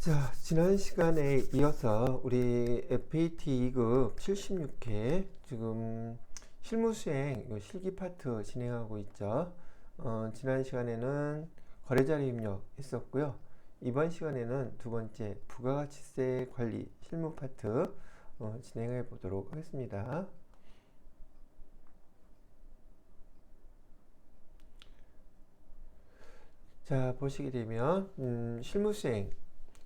자, 지난 시간에 이어서 우리 FAT 2급 76회 지금 실무수행 실기 파트 진행하고 있죠. 지난 시간에는 거래자료 입력 했었고요. 이번 시간에는 두 번째 부가가치세 관리 실무 파트 진행해 보도록 하겠습니다. 자, 보시게 되면 실무수행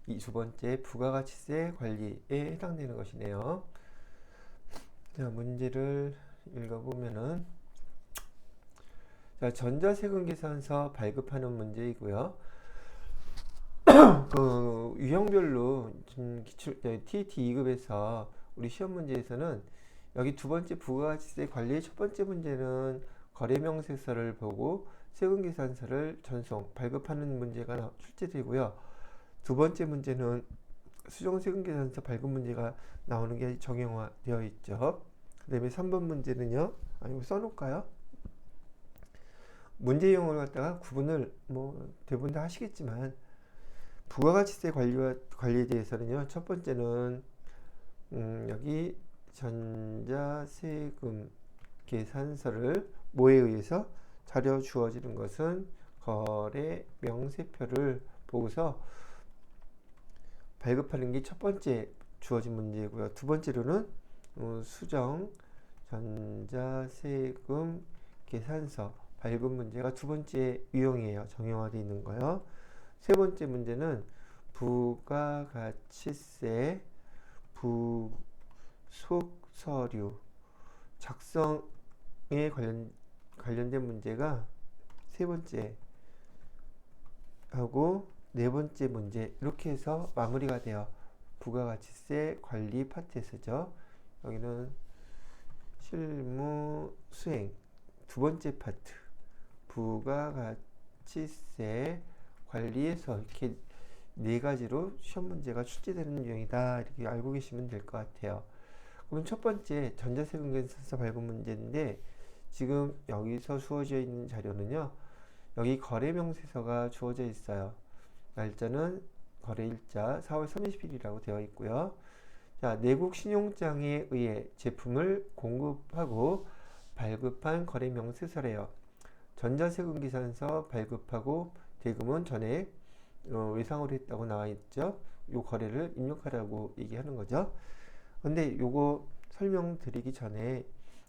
이 두 번째 부가가치세 관리에 해당되는 것이네요. 자, 문제를 읽어보면은 자, 전자세금계산서 발급하는 문제이고요. 그 유형별로 기출 TET 2급에서 우리 시험 문제에서는 여기 두 번째 부가가치세 관리의 첫 번째 문제는 거래명세서를 보고 세금계산서를 전송 발급하는 문제가 출제되고요. 두 번째 문제는 수정세금계산서 발급 문제가 나오는 게 정형화되어 있죠. 그 다음에 3번 문제는요. 아니면 써놓을까요? 문제용어를 갖다가 구분을 대부분 다 하시겠지만 부가가치세 관리에 대해서는요. 첫 번째는 여기 전자세금 계산서를 뭐에 의해서 자료 주어지는 것은 거래 명세표를 보고서 발급하는 게 첫 번째 주어진 문제고요. 두 번째로는 수정 전자세금 계산서 발급 문제가 두 번째 유형이에요. 정형화되어 있는 거요. 세 번째 문제는 부가가치세 부속서류 작성에 관련된 문제가 세 번째 하고 네 번째 문제 이렇게 해서 마무리가 돼요. 부가가치세 관리 파트에서죠. 여기는 실무 수행 두 번째 파트 부가가치세 관리에서 이렇게 네 가지로 시험 문제가 출제되는 유형이다. 이렇게 알고 계시면 될 것 같아요. 그럼 첫 번째 전자세금계산서 발급 문제인데 지금 여기서 주어져 있는 자료는요. 여기 거래명세서가 주어져 있어요. 날짜는 거래일자 4월 30일이라고 되어 있고요. 자, 내국 신용장에 의해 제품을 공급하고 발급한 거래명세서래요. 전자세금계산서 발급하고 대금은 전에 외상으로 했다고 나와 있죠. 요 거래를 입력하라고 얘기하는 거죠. 근데 요거 설명드리기 전에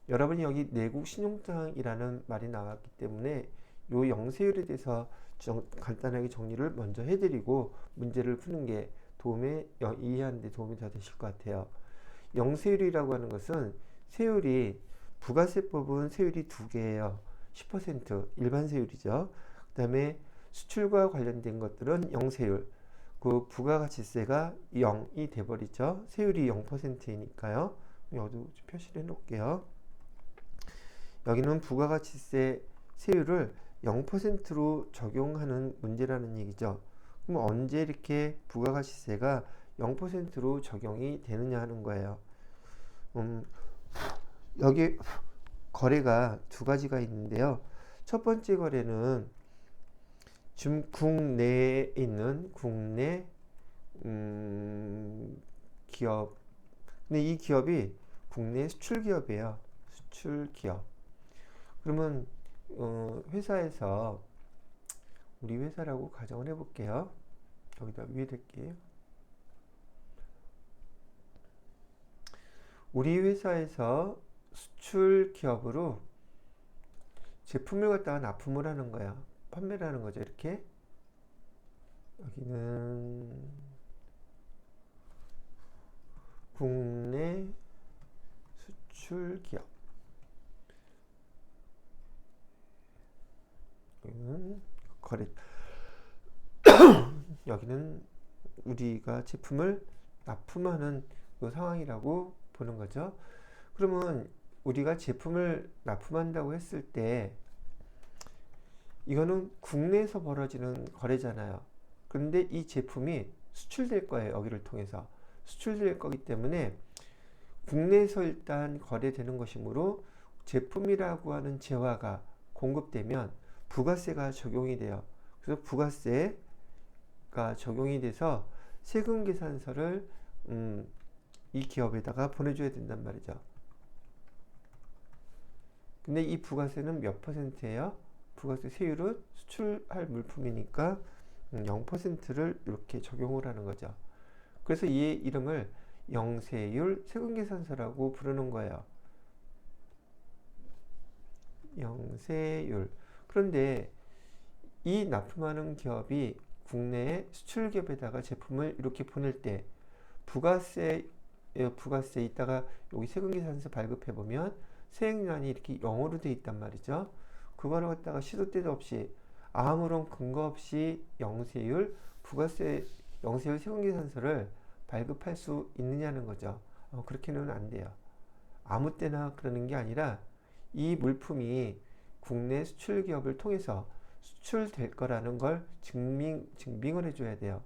여러분이 여기 내국 신용장이라는 말이 나왔기 때문에 요 영세율에 대해서 간단하게 정리를 먼저 해드리고 문제를 푸는 게 이해하는 데 도움이 더 되실 것 같아요. 영세율이라고 하는 것은 세율이 부가세법은 세율이 두 개예요. 10% 일반 세율이죠. 그 다음에 수출과 관련된 것들은 영세율. 그 부가가치세가 0이 돼버리죠. 세율이 0%이니까요. 여기도 표시를 해놓을게요. 여기는 부가가치세 세율을 0%로 적용하는 문제라는 얘기죠. 그럼 언제 이렇게 부가가치세가 0%로 적용이 되느냐 하는 거예요. 여기 거래가 두 가지가 있는데요. 첫 번째 거래는 지금 국내에 있는 국내 기업. 근데 이 기업이 국내 수출 기업이에요. 수출 기업. 그러면 회사에서 우리 회사라고 가정을 해볼게요. 여기다 위에 댈게요. 우리 회사에서 수출 기업으로 제품을 갖다가 납품을 하는 거야. 판매를 하는 거죠. 이렇게 여기는 국내 수출 기업, 여기는 거래 여기는 우리가 제품을 납품하는 그 상황이라고 보는 거죠. 그러면 우리가 제품을 납품한다고 했을 때 이거는 국내에서 벌어지는 거래잖아요. 그런데 이 제품이 수출될 거예요. 여기를 통해서 수출될 거기 때문에 국내에서 일단 거래되는 것이므로 제품이라고 하는 재화가 공급되면 부가세가 적용이 돼요. 그래서 부가세가 적용이 돼서 세금 계산서를 이 기업에다가 보내줘야 된단 말이죠. 근데 이 부가세는 몇 %예요? 부가세 세율은 수출할 물품이니까 0%를 이렇게 적용을 하는 거죠. 그래서 이 이름을 영세율 세금계산서라고 부르는 거예요. 영세율. 그런데 이 납품하는 기업이 국내의 수출 기업에다가 제품을 이렇게 보낼 때 부가세 이따가 여기 세금계산서 발급해 보면 세액률이 이렇게 0으로 돼 있단 말이죠. 그거를 갖다가 시도 때도 없이 아무런 근거 없이 영세율 세금계산서를 발급할 수 있느냐는 거죠. 그렇게는 안 돼요. 아무 때나 그러는 게 아니라 이 물품이 국내 수출 기업을 통해서 수출될 거라는 걸 증빙을 해줘야 돼요.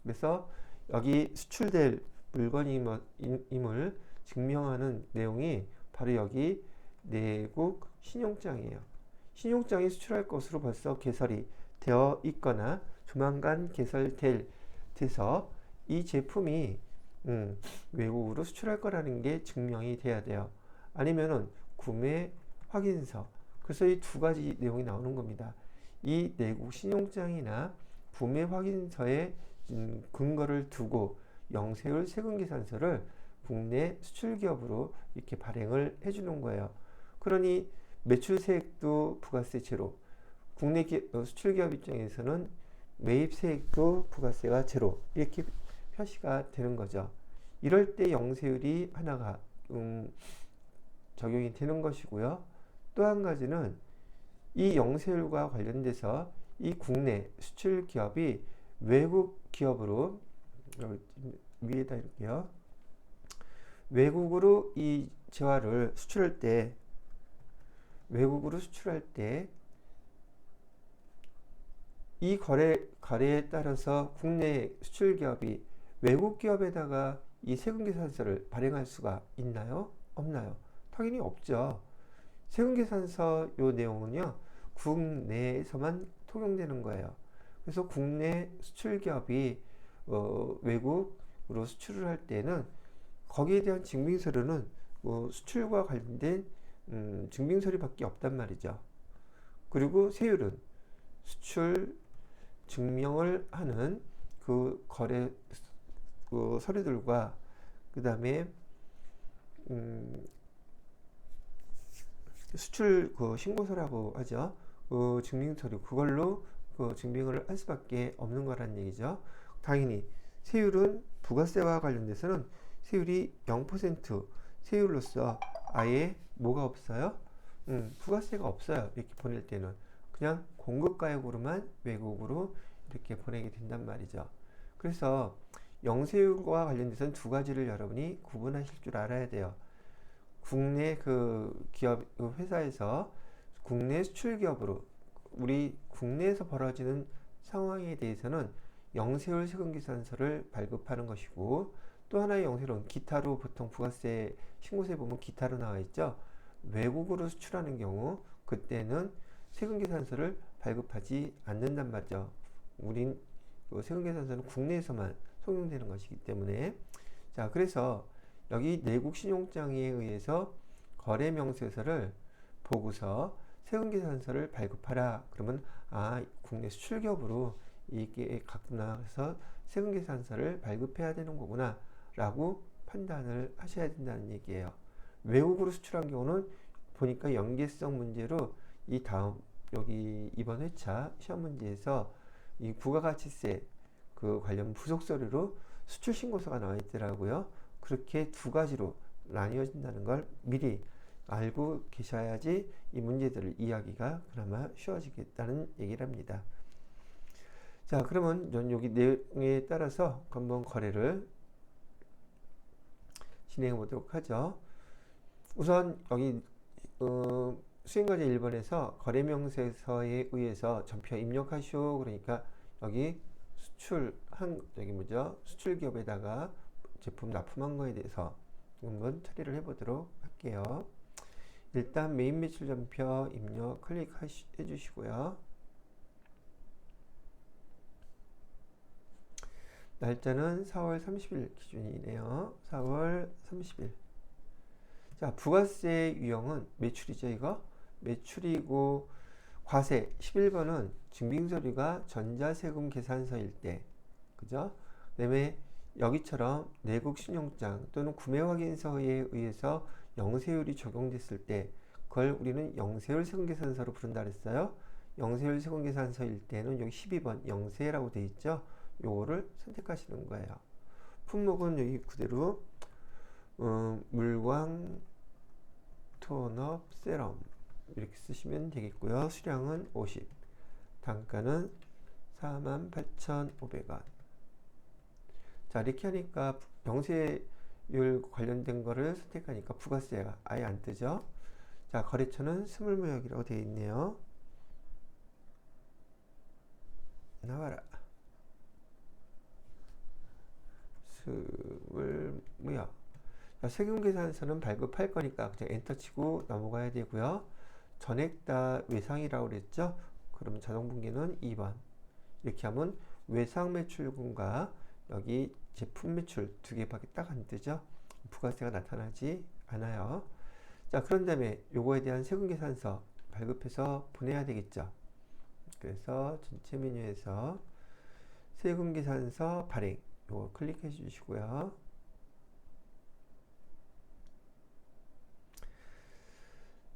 그래서 여기 수출될 물건임을 증명하는 내용이 바로 여기 내국 신용장이에요. 신용장이 수출할 것으로 벌써 개설이 되어 있거나 조만간 돼서 이 제품이 외국으로 수출할 거라는 게 증명이 돼야 돼요. 아니면은 구매 확인서. 그래서 이 두 가지 내용이 나오는 겁니다. 이 내국 신용장이나 구매 확인서에 근거를 두고 영세율 세금계산서를 국내 수출기업으로 이렇게 발행을 해주는 거예요. 그러니 매출세액도 부가세 제로, 국내 수출기업 입장에서는 매입세액도 부가세가 제로, 이렇게 표시가 되는 거죠. 이럴 때 영세율이 하나가 적용이 되는 것이고요. 또 한 가지는 이 영세율과 관련돼서 이 국내 수출 기업이 외국 기업으로 위에다 이렇게요. 외국으로 이 재화를 수출할 때 이 거래에 따라서 국내 수출 기업이 외국 기업에다가 이 세금계산서를 발행할 수가 있나요? 없나요? 당연히 없죠. 세금계산서 요 내용은요, 국내에서만 통용되는 거예요. 그래서 국내 수출 기업이 외국으로 수출을 할 때는 거기에 대한 증빙서류는 수출과 관련된 증빙서류밖에 없단 말이죠. 그리고 세율은 수출 증명을 하는 그 거래 서류들과 그 다음에 수출 신고서라고 하죠. 증빙서류 그걸로 증빙을 할 수밖에 없는 거란 얘기죠. 당연히 세율은 부가세와 관련돼서는 세율이 0% 세율로서 아예 뭐가 없어요? 부가세가 없어요. 이렇게 보낼 때는 그냥 공급가액으로만 외국으로 이렇게 보내게 된단 말이죠. 그래서 영세율과 관련돼서는 두 가지를 여러분이 구분하실 줄 알아야 돼요. 국내 기업 회사에서 국내 수출 기업으로 우리 국내에서 벌어지는 상황에 대해서는 영세율 세금계산서를 발급하는 것이고, 또 하나의 영세율은 기타로, 보통 부가세 신고서에 보면 기타로 나와 있죠. 외국으로 수출하는 경우 그때는 세금계산서를 발급하지 않는단 말이죠. 우린 세금계산서는 국내에서만 적용되는 것이기 때문에. 자, 그래서 여기 내국 신용장에 의해서 거래명세서를 보고서 세금계산서를 발급하라. 그러면 국내 수출기업으로 이게 갔구나. 그래서 세금계산서를 발급해야 되는 거구나 라고 판단을 하셔야 된다는 얘기예요. 외국으로 수출한 경우는 보니까 연계성 문제로 이 다음 여기 이번 회차 시험 문제에서 이 부가가치세 관련 부속서류로 수출신고서가 나와 있더라고요. 그렇게 두 가지로 나뉘어진다는 걸 미리 알고 계셔야지 이 문제들을 이해하기가 그나마 쉬워지겠다는 얘기를 합니다. 자, 그러면 여기 내용에 따라서 한번 거래를 진행해 보도록 하죠. 우선 여기 수행과제 1번에서 거래명세서에 의해서 전표 입력하시오. 그러니까 여기 수출기업에다가 제품 납품한 거에 대해서 한번 처리를 해보도록 할게요. 일단 메인 매출 전표 입력 클릭해 주시고요. 날짜는 4월 30일 기준이네요. 4월 30일. 자, 부가세 유형은 매출이죠, 이거. 매출이고, 과세 11번은 증빙서류가 전자세금 계산서일 때, 그죠? 그다음에 여기처럼 내국신용장 또는 구매확인서에 의해서 영세율이 적용됐을 때, 그걸 우리는 영세율 세금계산서로 부른다 그랬어요. 영세율 세금계산서일 때는 여기 12번 영세라고 돼 있죠. 요거를 선택하시는 거예요. 품목은 여기 그대로 물광, 톤업, 세럼 이렇게 쓰시면 되겠고요. 수량은 50, 단가는 48,500원. 자, 이렇게 하니까 영세율 관련된 거를 선택하니까 부가세가 아예 안 뜨죠. 자, 거래처는 스물무역이라고 되어 있네요. 나와라. 스물무역. 세금계산서는 발급할 거니까 그냥 엔터 치고 넘어가야 되고요. 전액 다 외상이라고 그랬죠. 그러면 자동분기는 2번. 이렇게 하면 외상 매출분과 여기 제품 매출 두 개밖에 딱 안 뜨죠. 부가세가 나타나지 않아요. 자, 그런 다음에 요거에 대한 세금계산서 발급해서 보내야 되겠죠. 그래서 전체 메뉴에서 세금계산서 발행 요거 클릭해 주시고요.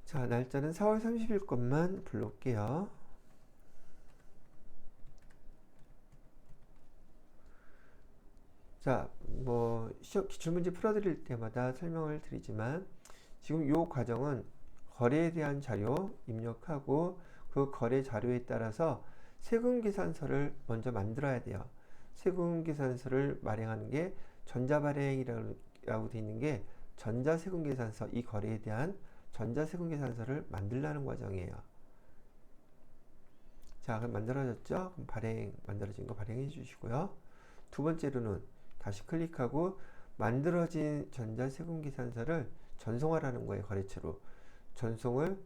자, 날짜는 4월 30일 것만 불러올게요. 자, 뭐 기출문제 풀어드릴 때마다 설명을 드리지만 지금 요 과정은 거래에 대한 자료 입력하고 그 거래 자료에 따라서 세금계산서를 먼저 만들어야 돼요. 세금계산서를 발행하는 게 전자발행이라고 되어 있는 게 전자세금계산서, 이 거래에 대한 전자세금계산서를 만들라는 과정이에요. 자, 그럼 만들어졌죠? 그럼 만들어진 거 발행해 주시고요. 두 번째로는 다시 클릭하고 만들어진 전자세금계산서를 전송하라는 거예요. 거래처로. 전송을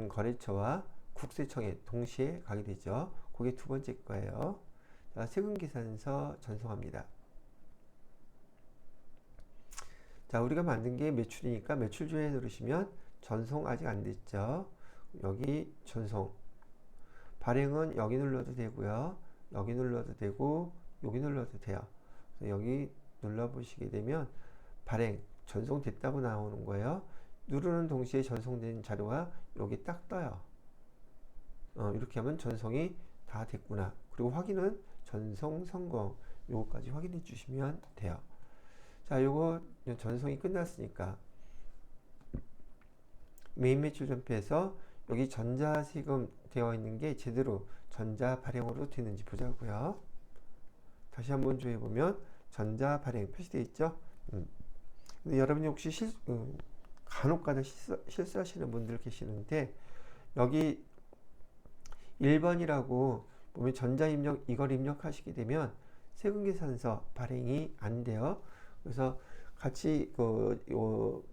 거래처와 국세청에 동시에 가게 되죠. 그게 두 번째 거예요. 자, 세금계산서 전송합니다. 자, 우리가 만든 게 매출이니까 매출조회 누르시면 전송 아직 안 됐죠. 여기 전송. 발행은 여기 눌러도 되고요. 여기 눌러도 되고 여기 눌러도 돼요. 여기 눌러보시게 되면 발행 전송됐다고 나오는 거예요. 누르는 동시에 전송된 자료가 여기 딱 떠요. 이렇게 하면 전송이 다 됐구나. 그리고 확인은 전송 성공. 요거까지 확인해 주시면 돼요. 자, 요거 전송이 끝났으니까 메인 매출 전표에서 여기 전자세금 되어 있는 게 제대로 전자 발행으로 되는지 보자고요. 다시 한번 조회해 보면 전자 발행 표시되어 있죠. 근데 여러분이 혹시 간혹가다 실수하시는 분들 계시는데 여기 1번이라고 보면 전자 입력 이걸 입력하시게 되면 세금계산서 발행이 안 돼요. 그래서 같이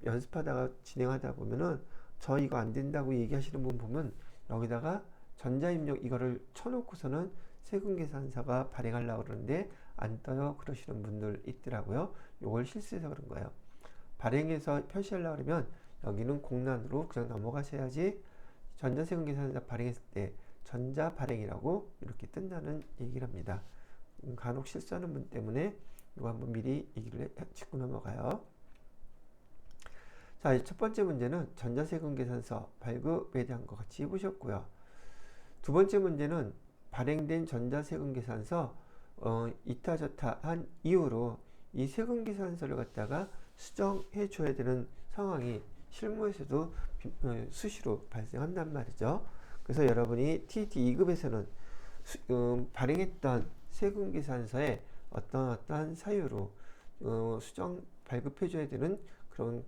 연습하다가 진행하다 보면은 저 이거 안 된다고 얘기하시는 분 보면 여기다가 전자 입력 이거를 쳐놓고서는 세금계산서가 발행하려고 그러는데 안 떠요 그러시는 분들 있더라고요. 요걸 실수해서 그런 거예요. 발행해서 표시하려고 그러면 여기는 공란으로 그냥 넘어가셔야지 전자세금계산서 발행했을 때 전자 발행이라고 이렇게 뜬다는 얘기를 합니다. 간혹 실수하는 분 때문에 이거 한번 미리 얘기를 짚고 넘어가요. 자, 첫 번째 문제는 전자세금계산서 발급에 대한 거 같이 해보셨고요. 두 번째 문제는 발행된 전자세금계산서 이타 저타 한 이후로 이 세금계산서를 갖다가 수정해 줘야 되는 상황이 실무에서도 수시로 발생한단 말이죠. 그래서 여러분이 TET 2급에서는 발행했던 세금계산서에 어떠한 사유로 수정 발급해 줘야 되는 그런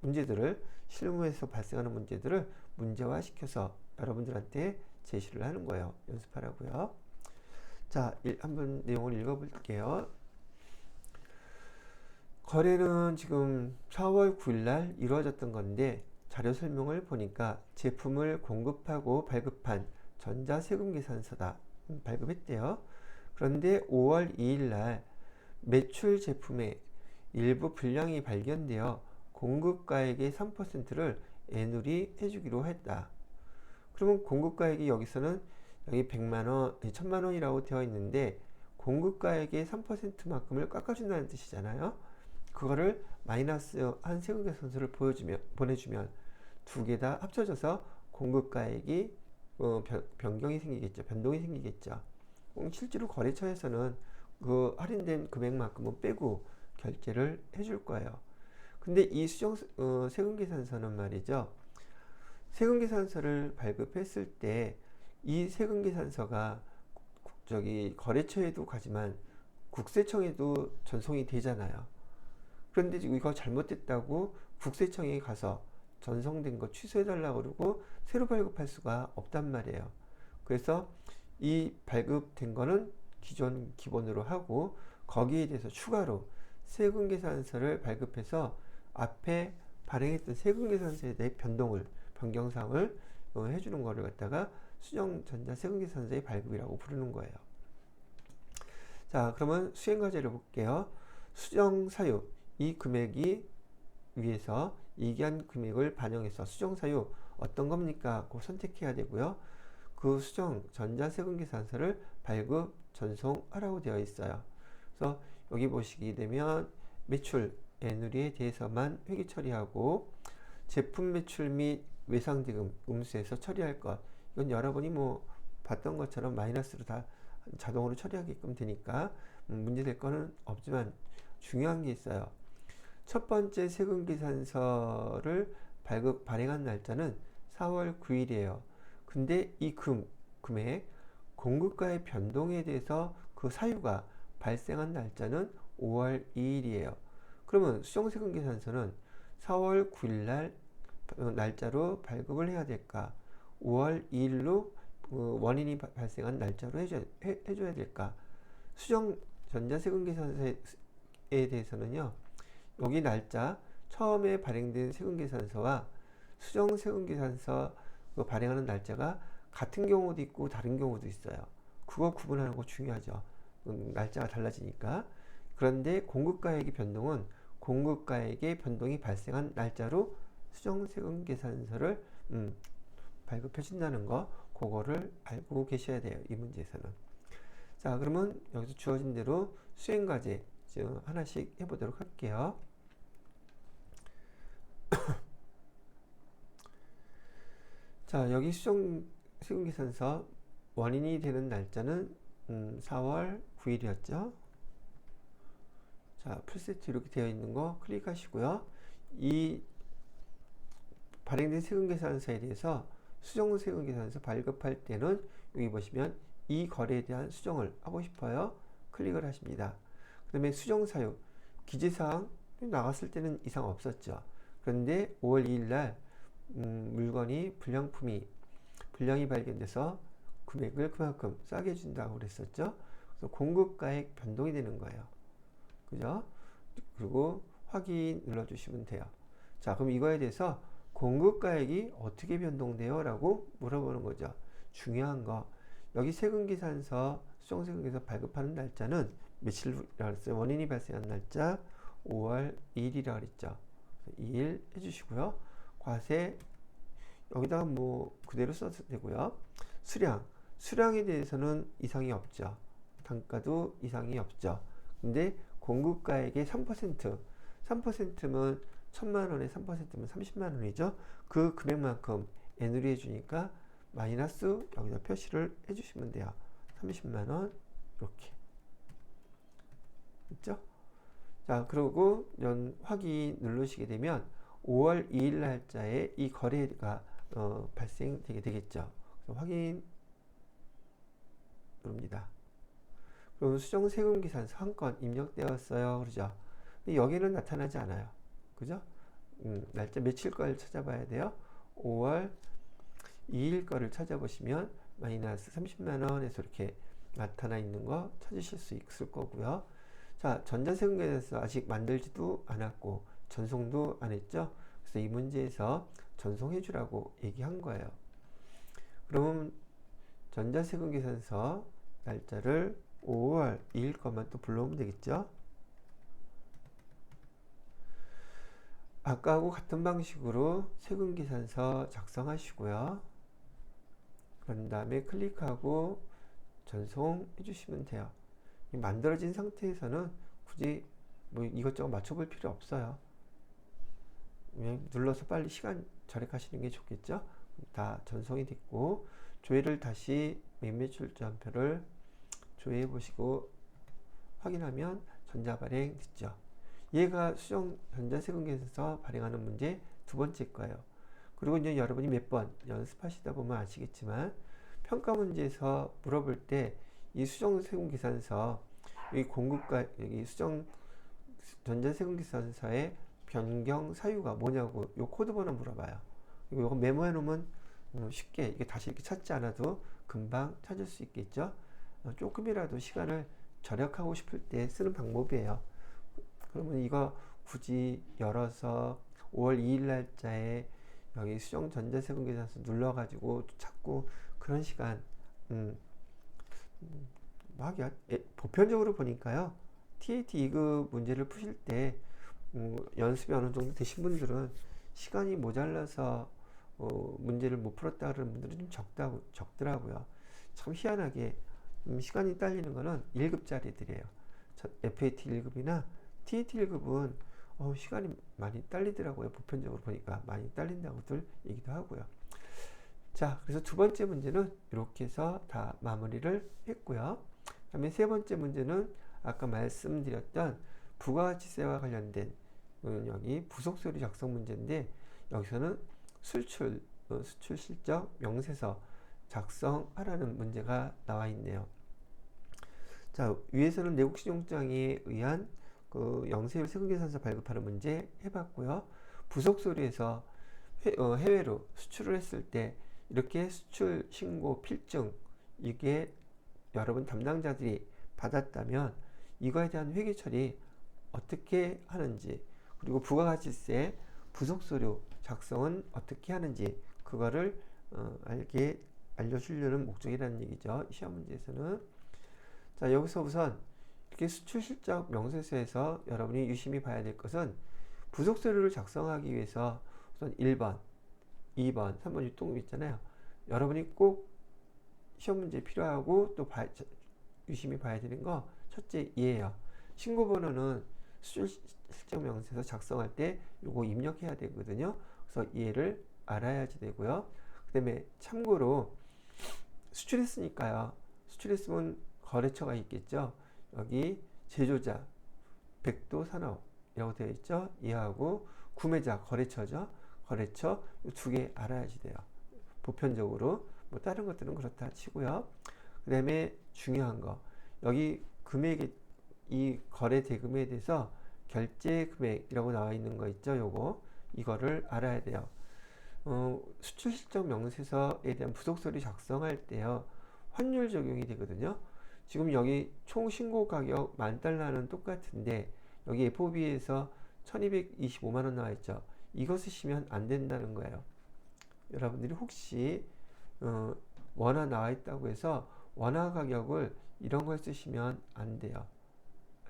문제들을 실무에서 발생하는 문제들을 문제화 시켜서 여러분들한테 제시를 하는 거예요. 연습하라고요. 자, 한번 내용을 읽어볼게요. 거래는 지금 4월 9일 날 이루어졌던 건데 자료 설명을 보니까 제품을 공급하고 발급한 전자세금계산서다. 발급했대요. 그런데 5월 2일 날 매출 제품의 일부 불량이 발견되어 공급가액의 3%를 애누리 해주기로 했다. 그러면 공급가액이 여기서는 여기 100만원, 1000만원이라고 되어 있는데 공급가액의 3%만큼을 깎아준다는 뜻이잖아요. 그거를 마이너스 한 세금계산서를 보내주면 두 개 다 합쳐져서 공급가액이 변경이 생기겠죠. 변동이 생기겠죠. 실제로 거래처에서는 그 할인된 금액만큼은 빼고 결제를 해줄 거예요. 근데 이 세금계산서는 말이죠. 세금계산서를 발급했을 때 이 세금계산서가 저기 거래처에도 가지만 국세청에도 전송이 되잖아요. 그런데 지금 이거 잘못됐다고 국세청에 가서 전송된 거 취소해달라고 그러고 새로 발급할 수가 없단 말이에요. 그래서 이 발급된 거는 기존 기본으로 하고 거기에 대해서 추가로 세금계산서를 발급해서 앞에 발행했던 세금계산서에 대해 변경사항을 해주는 거를 갖다가 수정전자세금계산서의 발급이라고 부르는 거예요. 자, 그러면 수행과제를 볼게요. 수정사유, 이 금액이 위에서 이기한 금액을 반영해서 수정사유 어떤 겁니까? 그 선택해야 되고요. 그 수정 전자세금계산서를 발급 전송하라고 되어 있어요. 그래서 여기 보시게 되면 매출 애누리에 대해서만 회계 처리하고 제품 매출 및 외상대금 음수에서 처리할 것, 이건 여러분이 뭐 봤던 것처럼 마이너스로 다 자동으로 처리하게끔 되니까 문제될 거는 없지만 중요한 게 있어요. 첫 번째 세금계산서를 발행한 날짜는 4월 9일이에요. 근데 이 금액 공급가의 변동에 대해서 그 사유가 발생한 날짜는 5월 2일이에요. 그러면 수정세금계산서는 4월 9일 날 날짜로 발급을 해야 될까? 5월 2일로 원인이 발생한 날짜로 해줘야 될까? 수정 전자세금계산서에 대해서는요. 여기 날짜 처음에 발행된 세금계산서와 수정세금계산서 발행하는 날짜가 같은 경우도 있고 다른 경우도 있어요. 그거 구분하는 거 중요하죠. 날짜가 달라지니까. 그런데 공급가액의 변동은 공급가액의 변동이 발생한 날짜로 수정세금계산서를 발급해 준다는 거, 그거를 알고 계셔야 돼요. 이 문제에서는. 자, 그러면 여기서 주어진 대로 수행과제 하나씩 해보도록 할게요. 자, 여기 수정세금계산서 원인이 되는 날짜는 4월 9일이었죠. 자, 풀세트 이렇게 되어 있는 거 클릭하시고요. 이 발행된 세금계산서에 대해서 수정세금계산서 발급할 때는 여기 보시면 이 거래에 대한 수정을 하고 싶어요. 클릭을 하십니다. 그 다음에 수정사유, 기재사항 나갔을 때는 이상 없었죠. 그런데 5월 2일 날 물건이 불량이 발견돼서 금액을 그만큼 싸게 준다고 그랬었죠. 그래서 공급가액 변동이 되는 거예요. 그죠? 그리고 확인 눌러주시면 돼요. 자, 그럼 이거에 대해서 공급가액이 어떻게 변동돼요? 라고 물어보는 거죠. 중요한 거. 여기 세금계산서, 수정세금계산서 발급하는 날짜는 며칠이라고 했어요? 원인이 발생한 날짜 5월 2일이라고 그랬죠. 2일 해주시고요. 과세 여기다가 뭐 그대로 써도 되고요. 수량에 대해서는 이상이 없죠. 단가도 이상이 없죠. 근데 공급가액의 3%면 1000만원에 3%면 30만원이죠. 그 금액만큼 애누리 해주니까 마이너스 여기다 표시를 해주시면 돼요. 30만원 이렇게 있죠. 자, 그리고 확인 누르시게 되면 5월 2일 날짜에 이 거래가 발생되게 되겠죠. 그래서 확인 누릅니다. 그럼 수정세금계산서 한 건 입력되었어요. 그러죠. 근데 여기는 나타나지 않아요. 그죠? 날짜 며칠 걸 찾아봐야 돼요. 5월 2일 거를 찾아보시면 마이너스 30만원에서 이렇게 나타나 있는 거 찾으실 수 있을 거고요. 자, 전자세금계산서 아직 만들지도 않았고 전송도 안 했죠. 그래서 이 문제에서 전송해 주라고 얘기한 거예요. 그럼 전자세금계산서 날짜를 5월 2일 것만 또 불러오면 되겠죠. 아까하고 같은 방식으로 세금계산서 작성하시고요. 그런 다음에 클릭하고 전송해 주시면 돼요. 만들어진 상태에서는 굳이 뭐 이것저것 맞춰볼 필요 없어요. 그냥 눌러서 빨리 시간 절약하시는 게 좋겠죠. 다 전송이 됐고, 조회를 다시 매매출전표를 조회해 보시고 확인하면 전자발행 됐죠. 얘가 수정 전자세금계산서 발행하는 문제 두 번째 거예요. 그리고 이제 여러분이 몇 번 연습하시다 보면 아시겠지만, 평가 문제에서 물어볼 때 이 수정세금계산서, 이 공급가, 여기 수정 전자세금계산서의 변경 사유가 뭐냐고 요 코드 번호 물어봐요. 이거 메모해 놓으면 쉽게 이게 다시 이렇게 찾지 않아도 금방 찾을 수 있겠죠. 조금이라도 시간을 절약하고 싶을 때 쓰는 방법이에요. 그러면 이거 굳이 열어서 5월 2일 날짜에 여기 수정 전자세금계산서 눌러가지고 찾고 그런 시간 보편적으로 보니까요. TAT 2급 문제를 푸실 때 연습이 어느 정도 되신 분들은 시간이 모자라서 문제를 못 풀었다 그러는 분들은 좀 적더라고요. 참 희한하게 시간이 딸리는 거는 1급짜리들이에요. FAT 1급이나 TAT 1급은 시간이 많이 딸리더라고요. 보편적으로 보니까 많이 딸린다고들 얘기도 하고요. 자, 그래서 두 번째 문제는 이렇게 해서 다 마무리를 했고요. 그 다음에 세 번째 문제는 아까 말씀드렸던 부가가치세와 관련된 여기 부속서류 작성 문제인데, 여기서는 수출 실적 명세서 작성하라는 문제가 나와 있네요. 자, 위에서는 내국신용장에 의한 그 영세율 세금계산서 발급하는 문제 해봤고요. 부속서류에서 해외로 수출을 했을 때 이렇게 수출 신고 필증, 이게 여러분 담당자들이 받았다면 이거에 대한 회계 처리 어떻게 하는지, 그리고 부가가치세 부속서류 작성은 어떻게 하는지, 그거를 알려주려는 목적이라는 얘기죠. 시험 문제에서는. 자, 여기서 우선 이렇게 수출 실적 명세서에서 여러분이 유심히 봐야 될 것은, 부속서류를 작성하기 위해서 우선 1번, 2번, 3번 유통금 있잖아요. 여러분이 꼭 시험 문제 필요하고 또 유심히 봐야 되는 거, 첫째 이에요. 신고번호는 수출 실적 명세서 작성할 때 요거 입력해야 되거든요. 그래서 이해를 알아야지 되고요. 그 다음에 참고로 수출했으니까요. 수출했으면 거래처가 있겠죠. 여기 제조자, 백도 산업이라고 되어 있죠. 이하고 구매자, 거래처죠. 거래처 두 개 알아야지 돼요. 보편적으로. 뭐 다른 것들은 그렇다 치고요. 그 다음에 중요한 거, 여기 금액이, 이 거래 대금에 대해서 결제 금액이라고 나와 있는 거 있죠. 이거를 알아야 돼요. 수출 실적 명세서에 대한 부속서류 작성할 때요, 환율 적용이 되거든요. 지금 여기 총 신고 가격 $10,000는 똑같은데 여기 FOB에서 1225만원 나와 있죠. 이거 쓰시면 안 된다는 거예요. 여러분들이 혹시 원화 나와 있다고 해서 원화 가격을 이런 걸 쓰시면 안 돼요.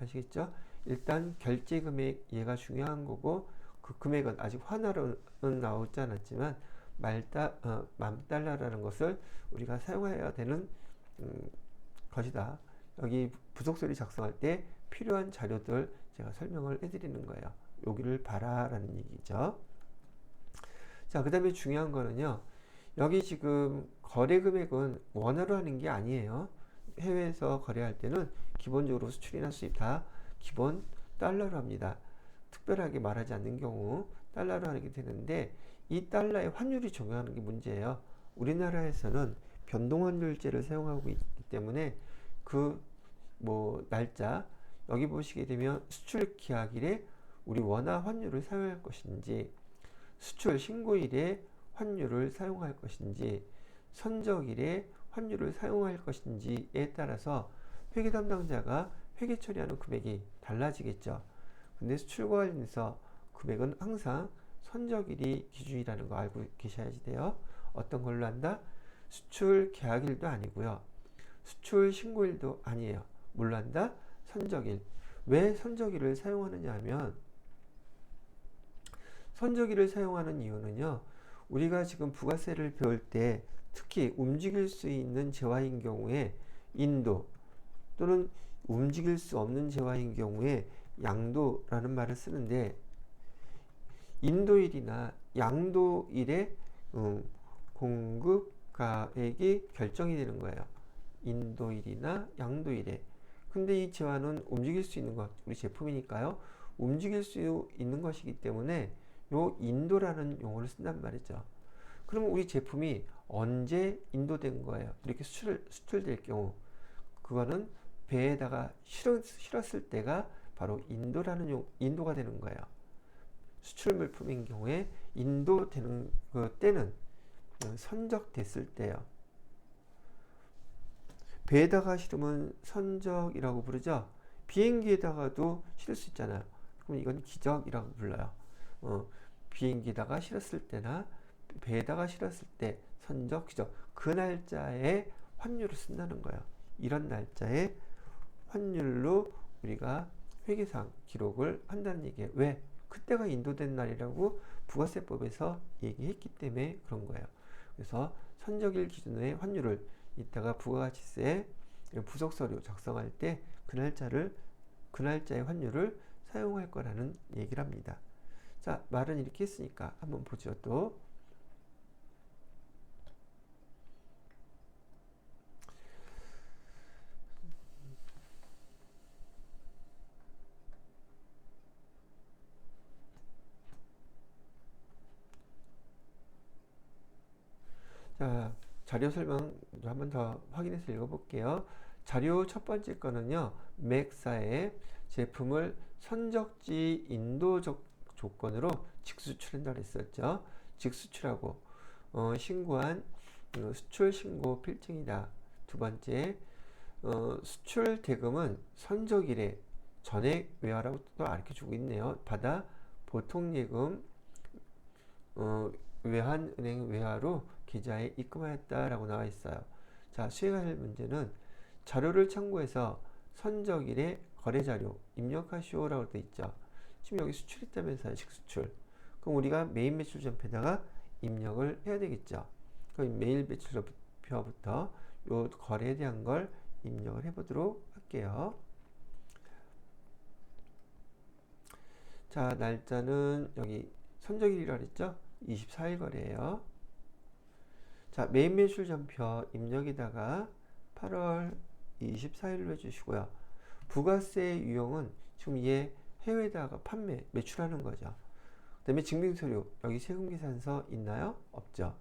아시겠죠? 일단 결제 금액, 얘가 중요한 거고, 그 금액은 아직 환화로는 나오지 않았지만 $10,000라는 것을 우리가 사용해야 되는 것이다. 여기 부속서류 작성할 때 필요한 자료들 제가 설명을 해드리는 거예요. 여기를 봐라라는 얘기죠. 자, 그 다음에 중요한 거는요, 여기 지금 거래 금액은 원화로 하는 게 아니에요. 해외에서 거래할 때는 기본적으로 수출이나 수입 다 기본 달러로 합니다. 특별하게 말하지 않는 경우 달러로 하게 되는데, 이 달러의 환율이 적용하는 게 문제예요. 우리나라에서는 변동환율제를 사용하고 있기 때문에 날짜 여기 보시게 되면 수출 기하일에 우리 원화 환율을 사용할 것인지, 수출 신고일에 환율을 사용할 것인지, 선적일에 환율을 사용할 것인지에 따라서 회계 담당자가 회계 처리하는 금액이 달라지겠죠. 근데 수출과 관련해서 금액은 항상 선적일이 기준이라는 거 알고 계셔야지 돼요. 어떤 걸로 한다? 수출 계약일도 아니고요, 수출 신고일도 아니에요. 뭘로 한다? 선적일. 왜 선적일을 사용하느냐 하면, 선저기를 사용하는 이유는요. 우리가 지금 부가세를 배울 때 특히 움직일 수 있는 재화인 경우에 인도 또는 움직일 수 없는 재화인 경우에 양도라는 말을 쓰는데 인도일이나 양도일의 공급가액이 결정이 되는 거예요. 인도일이나 양도일에. 근데 이 재화는 움직일 수 있는 것, 우리 제품이니까요. 움직일 수 있는 것이기 때문에 요 인도라는 용어를 쓴단 말이죠. 그러면 우리 제품이 언제 인도된 거예요? 이렇게 수출될 경우 그거는 배에다가 실었을 때가 바로 인도가 되는 거예요. 수출 물품인 경우에 인도되는 그 때는 선적됐을 때요. 배에다가 실으면 선적이라고 부르죠. 비행기에다가도 실을 수 있잖아요. 그럼 이건 기적이라고 불러요. 비행기에다가 실었을 때나 배에다가 실었을 때 선적, 기적 그 날짜에 환율을 쓴다는 거예요. 이런 날짜에 환율로 우리가 회계상 기록을 한다는 얘기예요. 왜? 그때가 인도된 날이라고 부가세법에서 얘기했기 때문에 그런 거예요. 그래서 선적일 기준의 환율을 이따가 부가가치세 부속서류 작성할 때 그 날짜의 환율을 사용할 거라는 얘기를 합니다. 자, 말은 이렇게 했으니까 한번 보죠. 또 자, 자료 설명 한 번 더 확인해서 읽어볼게요. 자료 첫 번째 거는요, 맥사의 제품을 선적지 인도적 조건으로 직수출한다고 했었죠. 직수출하고 신고한 수출 신고 필증이다. 두 번째, 수출 대금은 선적일에 전액 외화라고 또 알려주고 있네요. 받아 보통 예금 외환은행 외화로 계좌에 입금하였다라고 나와 있어요. 자, 수행할 문제는 자료를 참고해서 선적일의 거래자료 입력하시오라고 되어 있죠. 지금 여기 수출했다면서요. 식수출. 그럼 우리가 메인 매출전표에다가 입력을 해야 되겠죠. 그럼 메인 매출전표부터 요 거래에 대한 걸 입력을 해보도록 할게요. 자, 날짜는 여기 선적일이라고 했죠. 24일 거래예요. 자, 메인 매출전표 입력에다가 8월 24일로 해주시고요. 부가세 유형은 지금 얘 해외에다가 매출하는 거죠. 그 다음에 증빙서류, 여기 세금계산서 있나요? 없죠.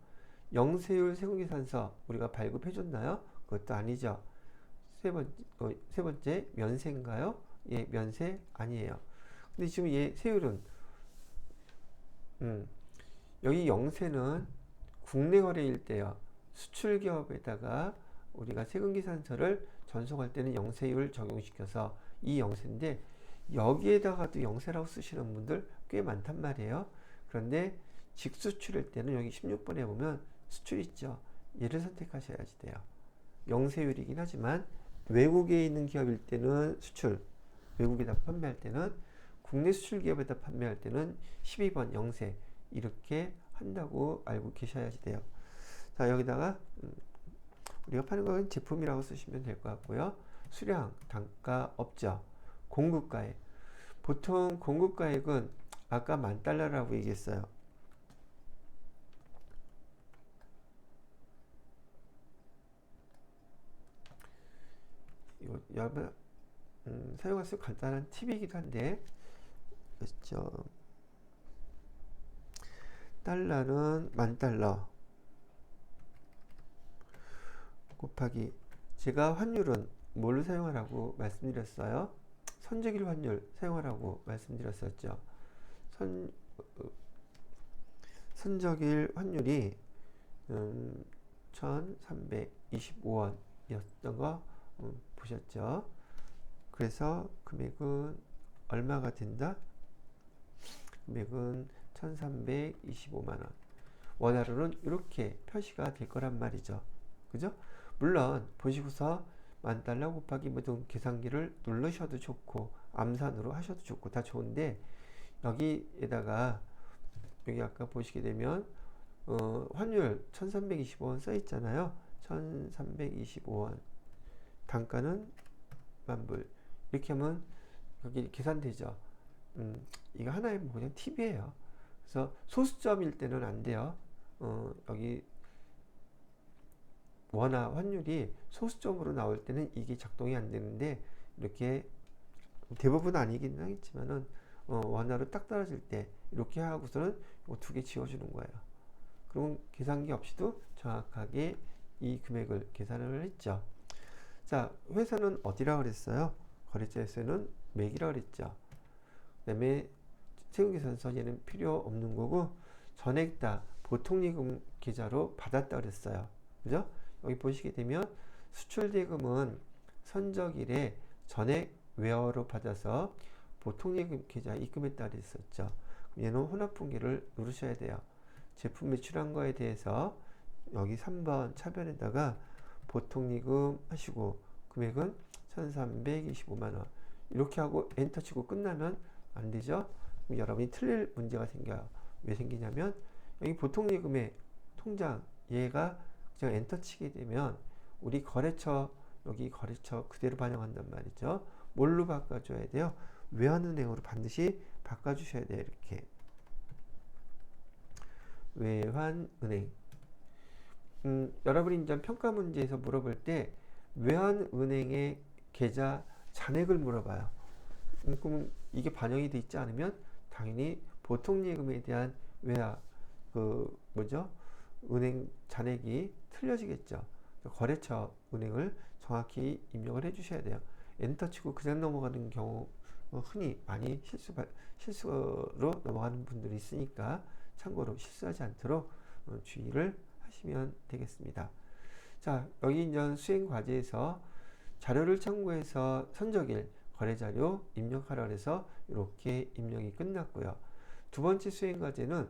영세율 세금계산서 우리가 발급해줬나요? 그것도 아니죠. 세 번째, 면세인가요? 예, 면세 아니에요. 근데 지금 얘 세율은, 여기 영세는 국내 거래일 때요. 수출 기업에다가 우리가 세금계산서를 전송할 때는 영세율 적용시켜서 이 영세인데 여기에다가도 영세라고 쓰시는 분들 꽤 많단 말이에요. 그런데 직수출일 때는 여기 16번에 보면 수출 있죠. 얘를 선택하셔야지 돼요. 영세율이긴 하지만 외국에 있는 기업일 때는 수출, 외국에다 판매할 때는 국내 수출 기업에다 판매할 때는 12번 영세 이렇게 한다고 알고 계셔야지 돼요. 자, 여기다가 우리가 파는 건 제품이라고 쓰시면 될 것 같고요. 수량, 단가 없죠. 공급가액. 보통 공급가액은 아까 $10,000라고 얘기했어요. 이거 여러분 사용할 수 간단한 팁이기도 한데 그렇죠. 달러는 $10,000 곱하기 제가 환율은 뭘로 사용하라고 말씀드렸어요? 선적일 환율 사용하라고 말씀드렸었죠. 선적일 환율이 1325원이었던 거 보셨죠? 그래서 금액은 얼마가 된다? 금액은 1325만원. 원화로는 이렇게 표시가 될 거란 말이죠. 그죠? 물론 보시고서 $10,000 곱하기 모든 계산기를 누르셔도 좋고 암산으로 하셔도 좋고 다 좋은데 여기에다가 여기 아까 보시게 되면 환율 1325원 써 있잖아요. 1325원. 단가는 만불. 이렇게 하면 여기 계산되죠. 이거 하나의 뭐 그냥 팁이에요. 그래서 소수점일 때는 안 돼요. 여기 원화 환율이 소수점으로 나올 때는 이게 작동이 안 되는데, 이렇게 대부분 아니긴 하겠지만은 원화로 딱 떨어질 때 이렇게 하고서는 이 두 개 지워주는 거예요. 그럼 계산기 없이도 정확하게 이 금액을 계산을 했죠. 자, 회사는 어디라 그랬어요? 거래처에서는 매기라 그랬죠. 그 다음에 세금계산서 얘는 필요 없는 거고, 전액 다 보통예금 계좌로 받았다 그랬어요. 그죠? 여기 보시게 되면 수출대금은 선적일에 전액 외화로 받아서 보통예금 계좌 입금했다 그랬었죠. 얘는 혼합분기를 누르셔야 돼요. 제품 매출한 거에 대해서 여기 3번 차변에다가 보통예금 하시고 금액은 1325만원 이렇게 하고 엔터 치고 끝나면 안 되죠. 그럼 여러분이 틀릴 문제가 생겨요. 왜 생기냐면 여기 보통예금의 통장 얘가 그냥 엔터 치게 되면 우리 거래처 여기 거래처 그대로 반영한단 말이죠. 뭘로 바꿔줘야 돼요? 외환은행으로 반드시 바꿔주셔야 돼요. 이렇게 외환은행. 여러분이 이제 평가 문제에서 물어볼 때 외환은행의 계좌 잔액을 물어봐요. 그럼 이게 반영이 돼 있지 않으면 당연히 보통예금에 대한 외화 뭐죠? 은행 잔액이 틀려지겠죠. 거래처 은행을 정확히 입력을 해주셔야 돼요. 엔터 치고 그냥 넘어가는 경우 흔히 많이 실수로 넘어가는 분들이 있으니까 참고로 실수하지 않도록 주의를 하시면 되겠습니다. 자, 여기 이제 수행 과제에서 자료를 참고해서 선적일 거래자료 입력하라 해서 이렇게 입력이 끝났고요. 두 번째 수행 과제는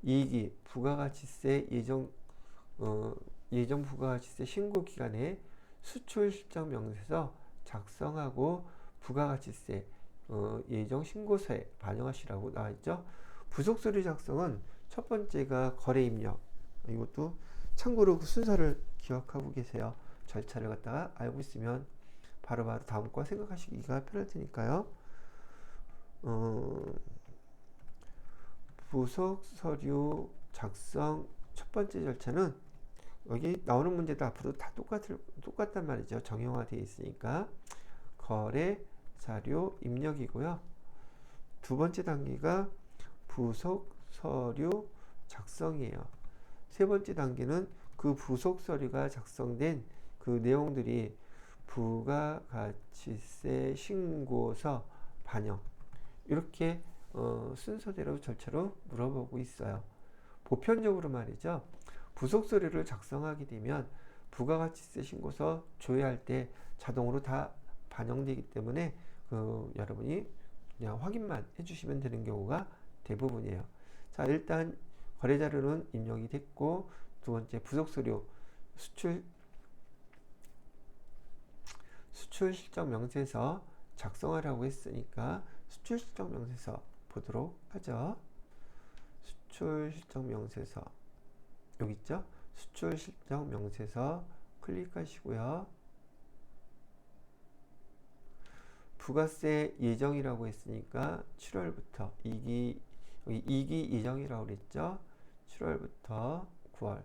이익이 부가가치세 예정 부가가치세 신고 기간에 수출 실적 명세서 작성하고 부가가치세 예정 신고서에 반영하시라고 나와 있죠. 부속 서류 작성은 첫 번째가 거래 입력. 이것도 참고로 그 순서를 기억하고 계세요. 절차를 갖다가 알고 있으면 바로바로 다음 거 생각하시기가 편할 테니까요. 부속 서류 작성 첫 번째 절차는 여기 나오는 문제도 앞으로 다 똑같단 말이죠. 정형화되어 있으니까 거래 자료 입력이고요. 두 번째 단계가 부속 서류 작성이에요. 세 번째 단계는 그 부속 서류가 작성된 그 내용들이 부가가치세 신고서 반영 이렇게 순서대로 절차로 물어보고 있어요. 보편적으로 말이죠. 부속 서류를 작성하게 되면 부가가치세 신고서 조회할 때 자동으로 다 반영되기 때문에 여러분이 그냥 확인만 해주시면 되는 경우가 대부분이에요. 자, 일단 거래 자료는 입력이 됐고, 두 번째 부속 서류 수출 실적 명세서 작성하라고 했으니까 수출 실적 명세서 보도록 하죠. 수출 실적 명세서 여기 있죠? 수출 실적 명세서 클릭하시고요. 부가세 예정이라고 했으니까 7월부터 2기 여기 2기 예정이라고 그랬죠? 7월부터 9월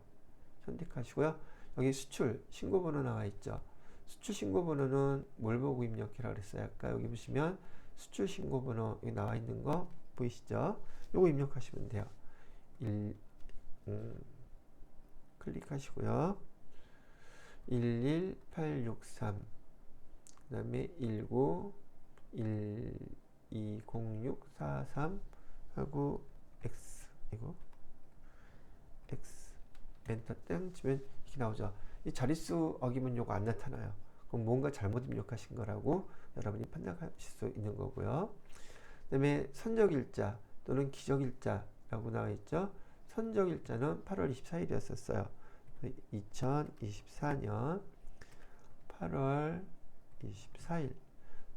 선택하시고요. 여기 수출 신고번호 나와 있죠? 수출 신고번호는 뭘 보고 입력해라 그랬어요? 아까 여기 보시면 수출 신고번호 여기 나와 있는 거 보이시죠? 요거 입력하시면 돼요. 클릭하시고요. 11863 그 다음에 19 120643 하고 X 이거 X 엔터 땡 치면 이렇게 나오죠. 이 자릿수 어기면 요거 안 나타나요. 그럼 뭔가 잘못 입력하신 거라고 여러분이 판단하실 수 있는 거고요. 그 다음에 선적일자 또는 기적일자라고 나와 있죠. 선적일자는 8월 24일이었었어요. 2024년 8월 24일.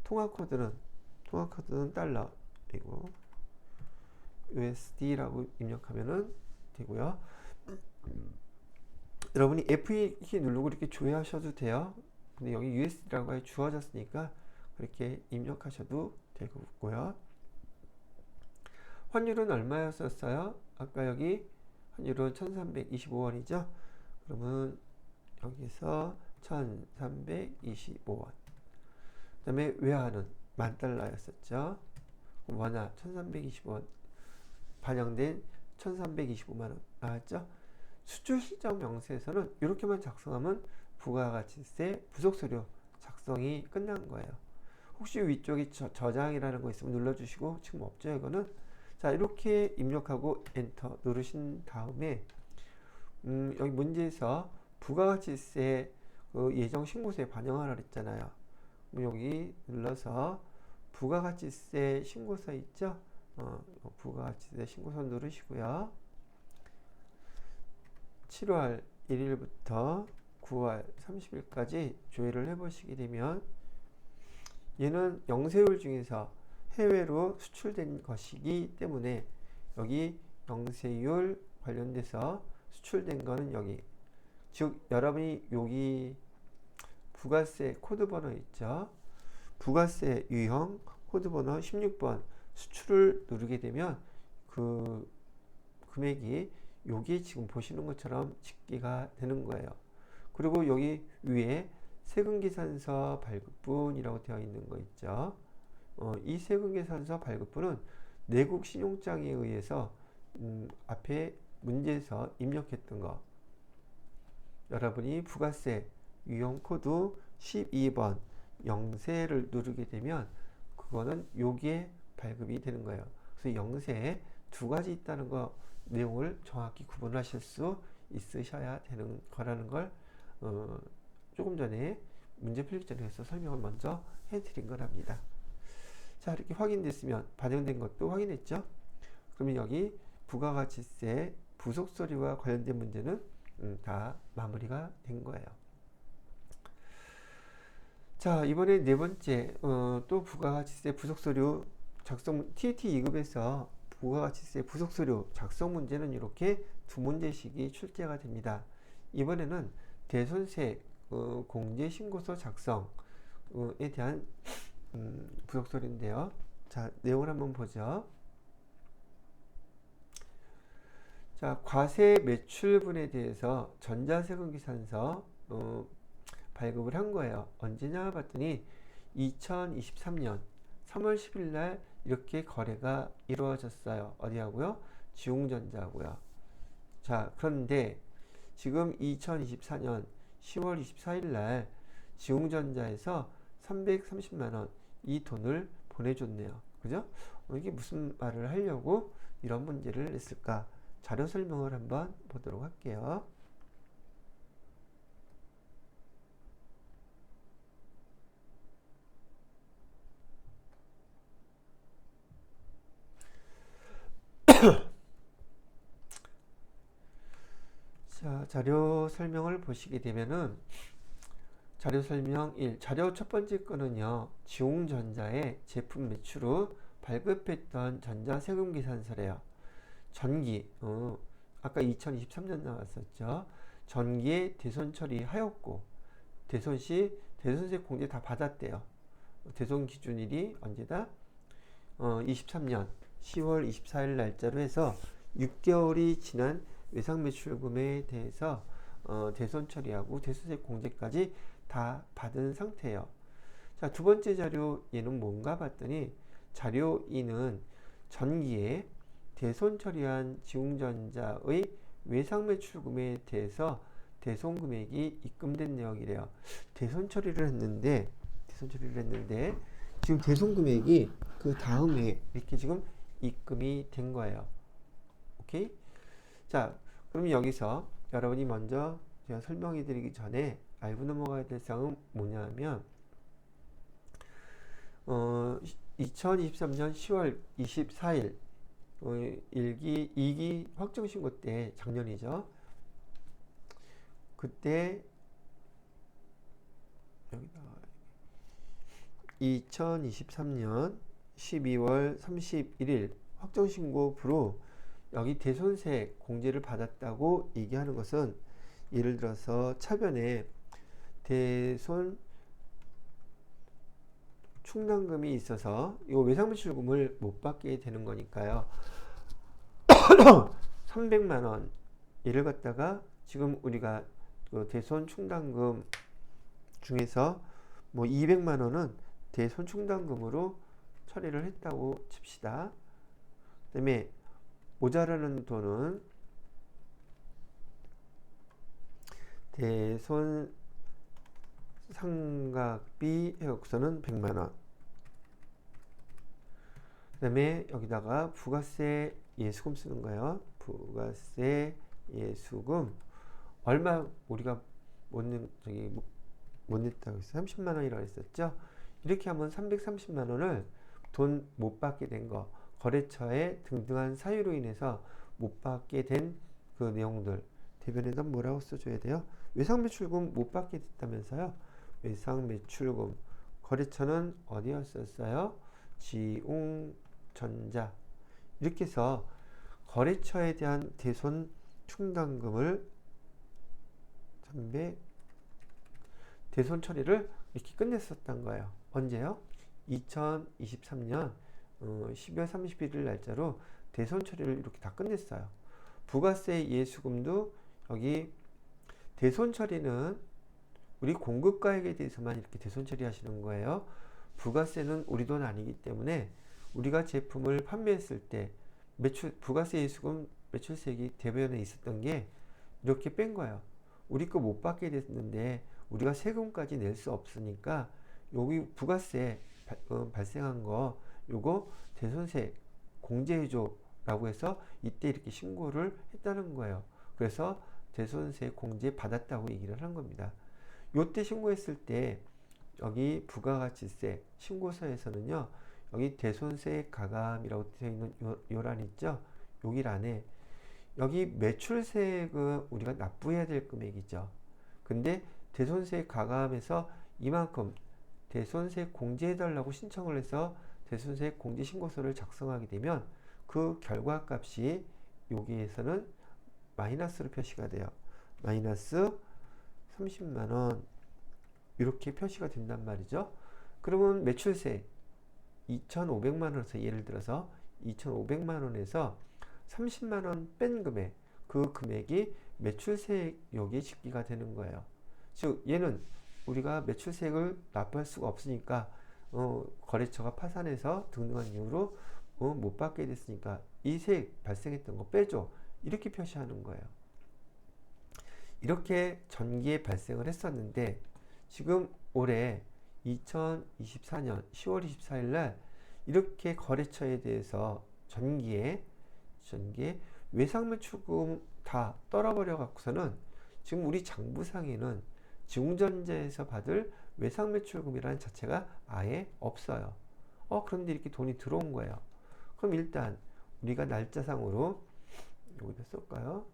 통화코드는 달러 이고 USD라고 입력하면은 되고요. 여러분이 F2키 누르고 이렇게 조회하셔도 돼요. 근데 여기 USD라고 주어졌으니까 그렇게 입력하셔도 되고요. 환율은 얼마였었어요? 아까 여기 환율은 1325원이죠. 그러면 여기서 1325원. 그 다음에 외화는 $10,000였었죠. 원화 1325원 반영된 1325만원 나왔죠. 수출 실적 명세에서는 이렇게만 작성하면 부가가치세 부속서류 작성이 끝난 거예요. 혹시 위쪽에 저장이라는 거 있으면 눌러주시고, 지금 없죠 이거는. 자, 이렇게 입력하고 엔터 누르신 다음에 여기 문제에서 부가가치세 그 예정 신고서에 반영하라 그랬잖아요. 여기 눌러서 부가가치세 신고서 있죠? 부가가치세 신고서 누르시고요. 7월 1일부터 9월 30일까지 조회를 해보시게 되면 얘는 영세율 중에서 해외로 수출된 것이기 때문에 여기 영세율 관련돼서 수출된 거는 여기, 즉 여러분이 여기 부가세 코드 번호 있죠. 부가세 유형 코드 번호 16번 수출을 누르게 되면 그 금액이 여기 지금 보시는 것처럼 집계가 되는 거예요. 그리고 여기 위에 세금계산서 발급분이라고 되어 있는 거 있죠. 이 세금계산서 발급분은 내국 신용장에 의해서 앞에 문제에서 입력했던 거, 여러분이 부가세 유형 코드 12번 영세를 누르게 되면 그거는 여기에 발급이 되는 거예요. 그래서 영세에 두 가지 있다는 거 내용을 정확히 구분하실 수 있으셔야 되는 거라는 걸 조금 전에 문제 풀기 전에 해서 설명을 먼저 해드린 거랍니다. 자, 이렇게 확인됐으면 반영된 것도 확인했죠. 그러면 여기 부가가치세 부속서류와 관련된 문제는 다 마무리가 된 거예요. 자, 이번에 네 번째 또 부가가치세 부속서류 작성 TET 2급에서 부가가치세 부속서류 작성 문제는 이렇게 두 문제씩이 출제가 됩니다. 이번에는 대손세 공제신고서 작성에 대한 부속서류인데요. 자, 내용을 한번 보죠. 자, 과세 매출분에 대해서 전자세금계산서 발급을 한 거예요. 언제냐 봤더니 2023년 3월 10일 날 이렇게 거래가 이루어졌어요. 어디하고요? 지웅전자하고요. 자, 그런데 지금 2024년 10월 24일 날 지웅전자에서 330만원 이 돈을 보내줬네요. 그죠? 이게 무슨 말을 하려고 이런 문제를 냈을까? 자료 설명을 한번 보도록 할게요. 자, 자료 설명을 보시게 되면은 자료 설명 1. 자료 첫 번째 거는요, 지웅전자의 제품 매출 후 발급했던 전자세금계산서래요. 전기, 아까 2023년 나왔었죠. 전기에 대손 처리하였고, 대손 시 대손세 공제 다 받았대요. 대손 기준일이 언제다? 23년 10월 24일 날짜로 해서 6개월이 지난 외상매출금에 대해서 대손 처리하고 대손세 공제까지 다 받은 상태예요. 자, 두 번째 자료 얘는 뭔가 봤더니 자료 2는 전기에 대손 처리한 지웅전자의 외상매출금에 대해서 대손 금액이 입금된 내역이래요. 대손 처리를 했는데 지금 대손 금액이 그 다음에 이렇게 지금 입금이 된 거예요. 오케이? 자, 그럼 여기서 여러분이 먼저 제가 설명해 드리기 전에 알고 넘어가야 될 사항은 뭐냐면 2023년 10월 24일 1기, 2기 확정신고 때 작년이죠. 그때 여기다 2023년 12월 31일 확정신고부로 여기 대손세 공제를 받았다고 얘기하는 것은, 예를 들어서 차변에 대손 충당금이 있어서 이 외상매출금을 못 받게 되는 거니까요. 300만 원 얘를 갖다가 지금 우리가 그 대손 충당금 중에서 뭐 200만 원은 대손 충당금으로 처리를 했다고 칩시다. 그다음에 모자라는 돈은 대손 상각비 해갖고서는 100만 원. 그다음에 여기다가 부가세 예수금 쓰는 거예요. 부가세 예수금 얼마 우리가 못 냈다고 했어요. 30만 원이라고 했었죠. 이렇게 하면 330만 원을 돈 못 받게 된 거, 거래처에 등등한 사유로 인해서 못 받게 된 그 내용들 대변에다 뭐라고 써줘야 돼요? 외상매출금 못 받게 됐다면서요. 외상매출금 거래처는 어디였었어요? 지웅전자. 이렇게 해서 거래처에 대한 대손 충당금을 대손 처리를 이렇게 끝냈었던 거예요. 언제요? 2023년 12월 31일 날짜로 대손 처리를 이렇게 다 끝냈어요. 부가세 예수금도 여기 대손 처리는 우리 공급가액에 대해서만 이렇게 대손 처리하시는 거예요. 부가세는 우리 돈 아니기 때문에 우리가 제품을 판매했을 때 부가세 예수금 매출세액이 대변에 있었던 게 이렇게 뺀 거예요. 우리 거 못 받게 됐는데 우리가 세금까지 낼 수 없으니까 여기 부가세 발생한 거 요거 대손세 공제해줘 라고 해서 이때 이렇게 신고를 했다는 거예요. 그래서 대손세 공제 받았다고 얘기를 한 겁니다. 요때 신고했을 때 여기 부가가치세 신고서에서는요, 여기 대손세 가감이라고 되어 있는 요란 있죠? 여기 란에 여기 매출세액은 우리가 납부해야 될 금액이죠. 근데 대손세 가감에서 이만큼 대손세 공제해달라고 신청을 해서 대손세 공제 신고서를 작성하게 되면 그 결과값이 여기에서는 마이너스로 표시가 돼요. 마이너스 30만원 이렇게 표시가 된단 말이죠. 그러면 매출세 2,500만원에서 예를 들어서 2,500만원에서 30만원 뺀 금액, 그 금액이 매출세액 여기에 집기가 되는 거예요. 즉 얘는 우리가 매출세액을 납부할 수가 없으니까 거래처가 파산해서 등등한 이유로 못 받게 됐으니까 이 세액 발생했던 거 빼줘, 이렇게 표시하는 거예요. 이렇게 전기에 발생을 했었는데 지금 올해 2024년 10월 24일 날 이렇게 거래처에 대해서 전기에 외상매출금 다 떨어버려 갖고서는 지금 우리 장부상에는 지웅전자에서 받을 외상매출금이라는 자체가 아예 없어요. 그런데 이렇게 돈이 들어온 거예요. 그럼 일단 우리가 날짜상으로 여기다 쓸까요?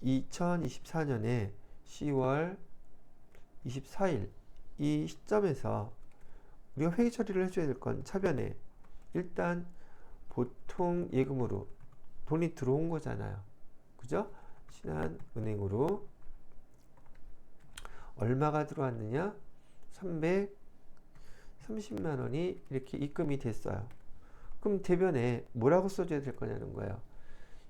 2024년에 10월 24일 이 시점에서 우리가 회계 처리를 해줘야 될 건 차변에 일단 보통 예금으로 돈이 들어온 거잖아요. 그죠? 신한은행으로 얼마가 들어왔느냐? 330만 원이 이렇게 입금이 됐어요. 그럼 대변에 뭐라고 써줘야 될 거냐는 거예요.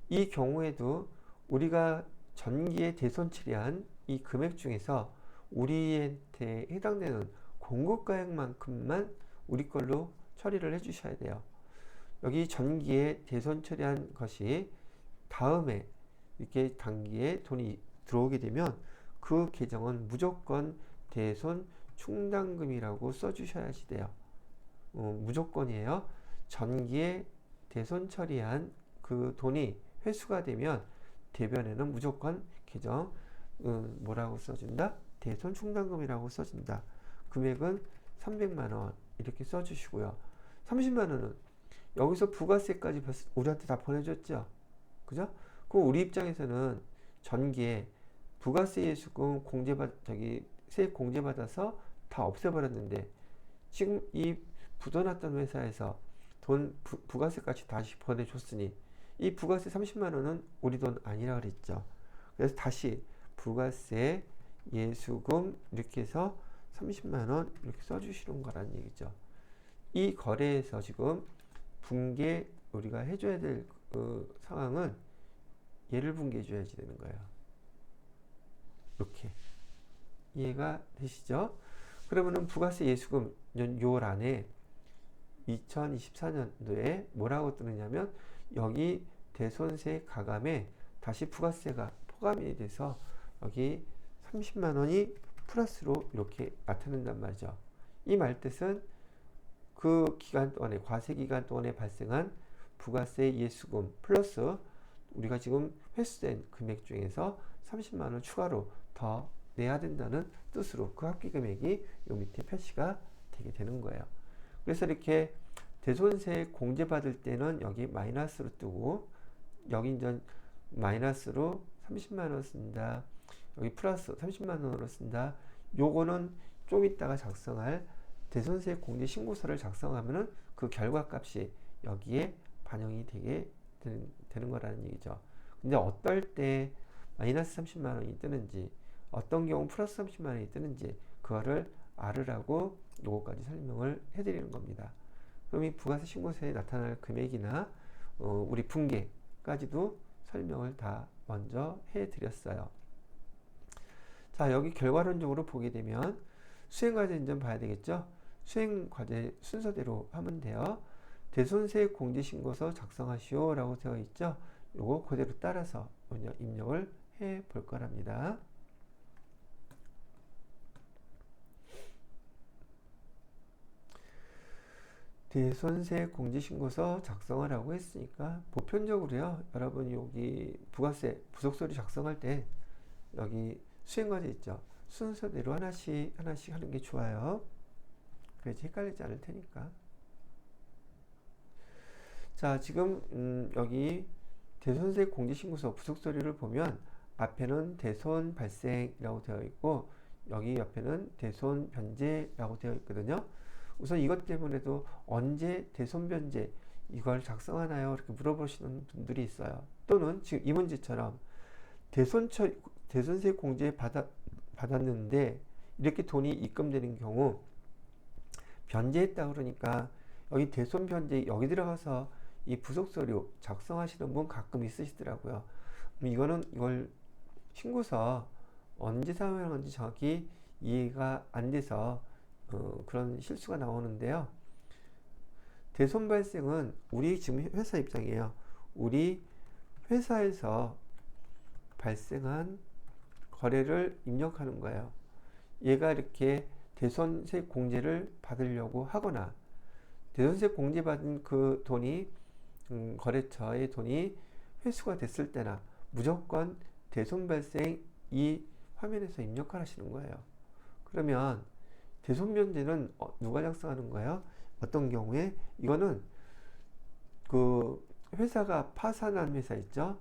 이 경우에도 우리가 전기에 대손 처리한 이 금액 중에서 우리한테 해당되는 공급가액만큼만 우리 걸로 처리를 해 주셔야 돼요. 여기 전기에 대손 처리한 것이 다음에 이렇게 단기에 돈이 들어오게 되면 그 계정은 무조건 대손 충당금이라고 써주셔야지 돼요. 무조건이에요. 전기에 대손 처리한 그 돈이 회수가 되면 대변에는 무조건 계정 뭐라고 써준다? 대손 충당금이라고 써준다. 금액은 300만원 이렇게 써주시고요. 30만원은 여기서 부가세까지 우리한테 다 보내줬죠. 그죠? 그럼 우리 입장에서는 전기에 부가세 예수금 세액 공제받아서 다 없애버렸는데 지금 이 부도났던 회사에서 돈 부가세까지 다시 보내줬으니 이 부가세 30만 원은 우리 돈 아니라 그랬죠. 그래서 다시 부가세 예수금 이렇게 해서 30만 원 이렇게 써주시는 거라는 얘기죠. 이 거래에서 지금 분계 우리가 해줘야 될 그 상황은 얘를 분개해 줘야지 되는 거예요. 이렇게 이해가 되시죠? 그러면은 부가세 예수금 요 안에 2024년도에 뭐라고 뜨느냐면 여기 대손세 가감에 다시 부가세가 포함이 돼서 여기 30만 원이 플러스로 이렇게 나타난단 말이죠. 이 말뜻은 그 기간 동안에 과세 기간 동안에 발생한 부가세 예수금 플러스 우리가 지금 회수된 금액 중에서 30만 원 추가로 더 내야 된다는 뜻으로 그 합계 금액이 요 밑에 표시가 되게 되는 거예요. 그래서 이렇게 대손세 공제받을 때는 여기 마이너스로 뜨고 여기 이제 마이너스로 30만 원 쓴다. 여기 플러스 30만 원으로 쓴다. 요거는 좀 이따가 작성할 대손세 공제 신고서를 작성하면은 그 결과값이 여기에 반영이 되게 되는 거라는 얘기죠. 근데 어떨 때 마이너스 30만 원이 뜨는지 어떤 경우 플러스 30만 원이 뜨는지 그거를 알으라고 요거까지 설명을 해드리는 겁니다. 그럼 이 부가세 신고서에 나타날 금액이나 우리 분계까지도 설명을 다 먼저 해드렸어요. 자, 여기 결과론적으로 보게 되면 수행과제 좀 봐야 되겠죠? 수행과제 순서대로 하면 돼요. 대손세 공제신고서 작성하시오 라고 되어 있죠? 요거 그대로 따라서 입력을 해 볼 거랍니다. 대손세 공제신고서 작성을 하고 했으니까 보편적으로요. 여러분 여기 부가세 부속서류 작성할 때 여기 수행과제 있죠. 순서대로 하나씩 하는 게 좋아요. 그래야지 헷갈리지 않을 테니까. 자, 지금 여기 대손세 공제신고서 부속서류를 보면 앞에는 대손 발생이라고 되어 있고 여기 옆에는 대손 변제라고 되어 있거든요. 우선 이것 때문에도 언제 대손 변제 이걸 작성하나요? 이렇게 물어보시는 분들이 있어요. 또는 지금 이 문제처럼 대손세 공제 받았는데 이렇게 돈이 입금되는 경우 변제했다 그러니까 여기 대손 변제 여기 들어가서 이 부속서류 작성하시는 분 가끔 있으시더라고요. 이걸 신고서 언제 사용하는지 정확히 이해가 안 돼서 그런 실수가 나오는데요. 대손 발생은 우리 지금 회사 입장이에요. 우리 회사에서 발생한 거래를 입력하는 거예요. 얘가 이렇게 대손세 공제를 받으려고 하거나 대손세 공제 받은 그 돈이 거래처의 돈이 회수가 됐을 때나 무조건 대손 발생 이 화면에서 입력을 하시는 거예요. 그러면 대손 변제는 누가 작성하는 거예요? 어떤 경우에 이거는 그 회사가 파산한 회사 있죠.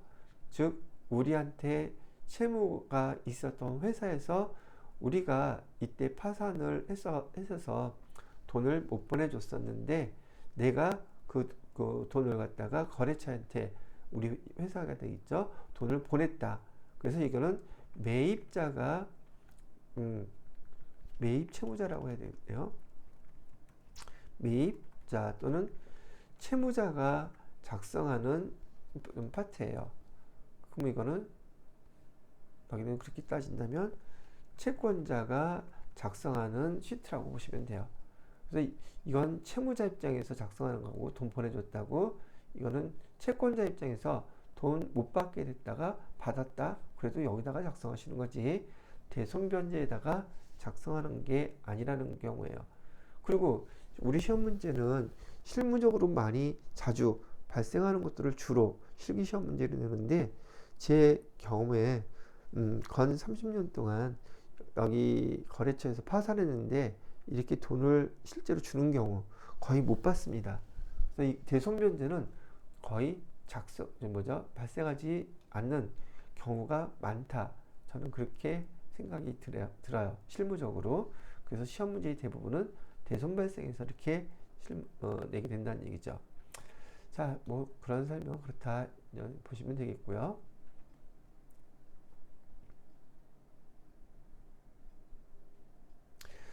즉 우리한테 채무가 있었던 회사에서 우리가 이때 파산을 했어서 돈을 못 보내줬었는데 내가 그 돈을 갖다가 거래처한테 우리 회사가 되겠죠. 돈을 보냈다. 그래서 이거는 매입자가 매입 채무자라고 해야 되겠네요. 매입자 또는 채무자가 작성하는 파트예요. 그럼 이거는 여기는 그렇게 따진다면 채권자가 작성하는 시트라고 보시면 돼요. 그래서 이건 채무자 입장에서 작성하는 거고 돈 보내줬다고 이거는 채권자 입장에서 돈 못 받게 됐다가 받았다 그래도 여기다가 작성하시는 거지 대손 변제에다가 작성하는 게 아니라는 경우예요. 그리고 우리 시험 문제는 실무적으로 많이 자주 발생하는 것들을 주로 실기 시험 문제로 내는데 제 경험에 건 30년 동안 여기 거래처에서 파산했는데 이렇게 돈을 실제로 주는 경우 거의 못 봤습니다. 그래서 이 대손 변제는 거의 발생하지 않는 경우가 많다. 저는 그렇게 생각이 들어요. 실무적으로. 그래서 시험 문제의 대부분은 대손 발생에서 이렇게 내게 된다는 얘기죠. 자, 뭐 그런 설명 그렇다 보시면 되겠고요.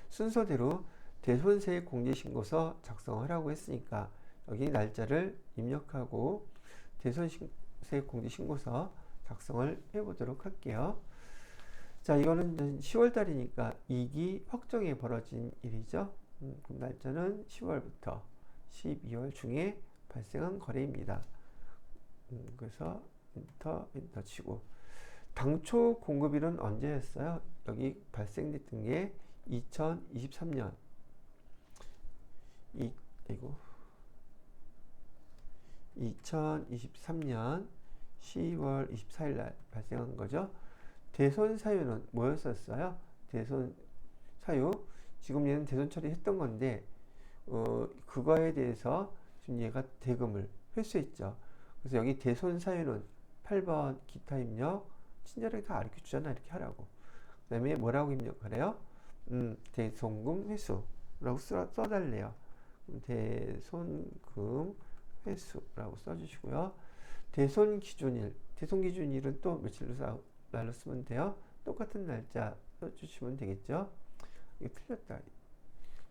순서대로 대손세액 공제신고서 작성하라고 했으니까 여기 날짜를 입력하고 대손세액 공제신고서 작성을 해보도록 할게요. 자, 이거는 10월 달이니까 2기 확정에 벌어진 일이죠. 그럼 날짜는 10월부터 12월 중에 발생한 거래입니다. 그래서 엔터 치고 당초 공급일은 언제였어요? 여기 발생됐던 게 2023년 2023년 10월 24일 날 발생한 거죠. 대손 사유는 뭐였었어요? 대손 사유 지금 얘는 대손 처리했던 건데 그거에 대해서 지금 얘가 대금을 회수했죠. 그래서 여기 대손 사유는 8번 기타 입력 친절하게 다 가르쳐 주잖아. 이렇게 하라고. 그 다음에 뭐라고 입력하래요? 대손금 회수라고 써달래요. 대손금 회수라고 써주시고요. 대손 기준일, 대손 기준일은 또 며칠로 날로 쓰면 돼요. 똑같은 날짜 써주시면 되겠죠. 이거 틀렸다.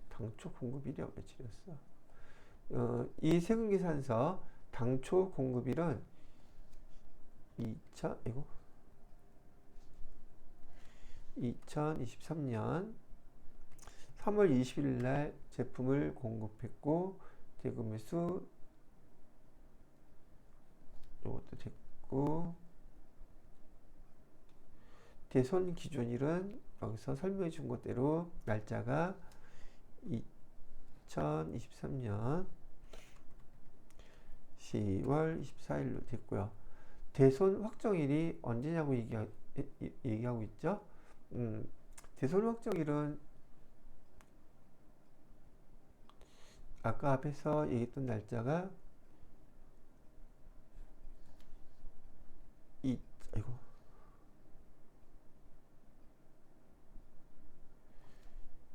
당초 공급일이 며칠이었어? 이 세금계산서 당초 공급일은 2023년 3월 20일 날 제품을 공급했고 대금회수 이것도 됐고 대손 기준일은 여기서 설명해 준 것대로 날짜가 2023년 10월 24일로 됐고요. 대손 확정일이 언제냐고 얘기하고 있죠. 대손 확정일은 아까 앞에서 얘기했던 날짜가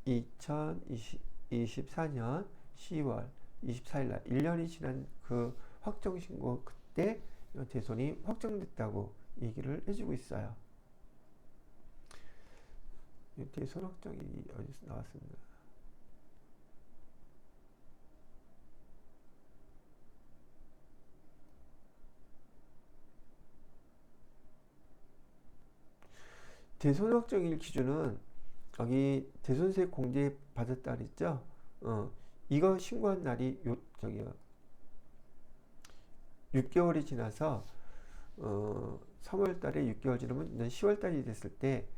2024년 10월 24일 날 1년이 지난 그 확정 신고 그때 대손이 확정됐다고 얘기를 해주고 있어요. 대손 확정일이 어디서 나왔습니다. 대손 확정일 기준은 여기 대손세 공제 받았다 그랬죠? 이거 신고한 날이 6개월이 지나서 3월 달에 6개월 지나면 10월 달이 됐을 때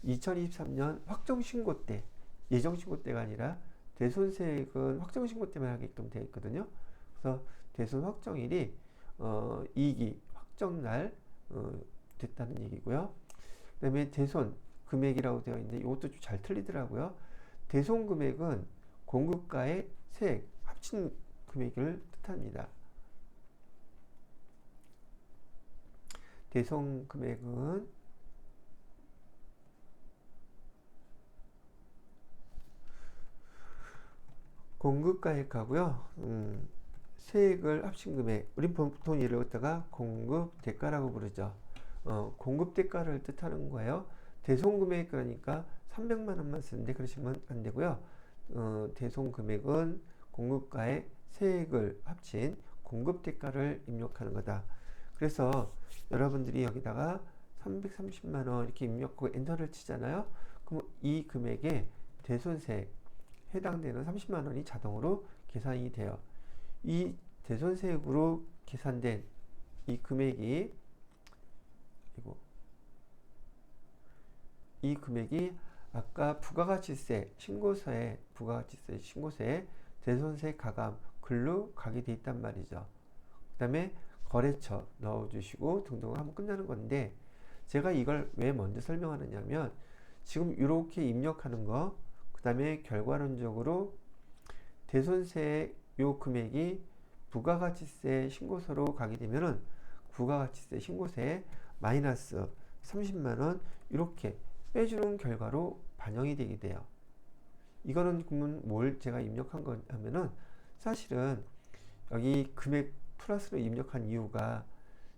2023년 확정 신고 때, 예정 신고 때가 아니라 대손세액은 확정 신고 때만 하게끔 되어 있거든요. 그래서 대손 확정일이 2기 확정날 됐다는 얘기고요. 그 다음에 대손 금액이라고 되어 있는데 이것도 좀 잘 틀리더라고요. 대손 금액은 공급가의 세액 합친 금액을 뜻합니다. 대손 금액은 공급가액하고요. 세액을 합친 금액. 우린 보통 이를 갖다가 공급 대가라고 부르죠. 공급 대가를 뜻하는 거예요. 대손 금액 그러니까 300만 원만 쓰는데 그러시면 안 되고요. 대손 금액은 공급가의 세액을 합친 공급 대가를 입력하는 거다. 그래서 여러분들이 여기다가 330만 원 이렇게 입력하고 엔터를 치잖아요. 그럼 이 금액에 대손세액 해당되는 30만 원이 자동으로 계산이 돼요. 이 대손세액으로 계산된 이 금액이 아까 부가가치세 신고서에 대손세 가감 글로 가게 돼 있단 말이죠. 그 다음에 거래처 넣어주시고 등등 하면 끝나는 건데 제가 이걸 왜 먼저 설명하느냐면 지금 이렇게 입력하는 거 그 다음에 결과론적으로 대손세 요 금액이 부가가치세 신고서로 가게 되면은 부가가치세 신고세에 마이너스 30만원 이렇게 빼주는 결과로 반영이 되게 돼요. 이거는 그러면 뭘 제가 입력한 거냐면은 사실은 여기 금액 플러스로 입력한 이유가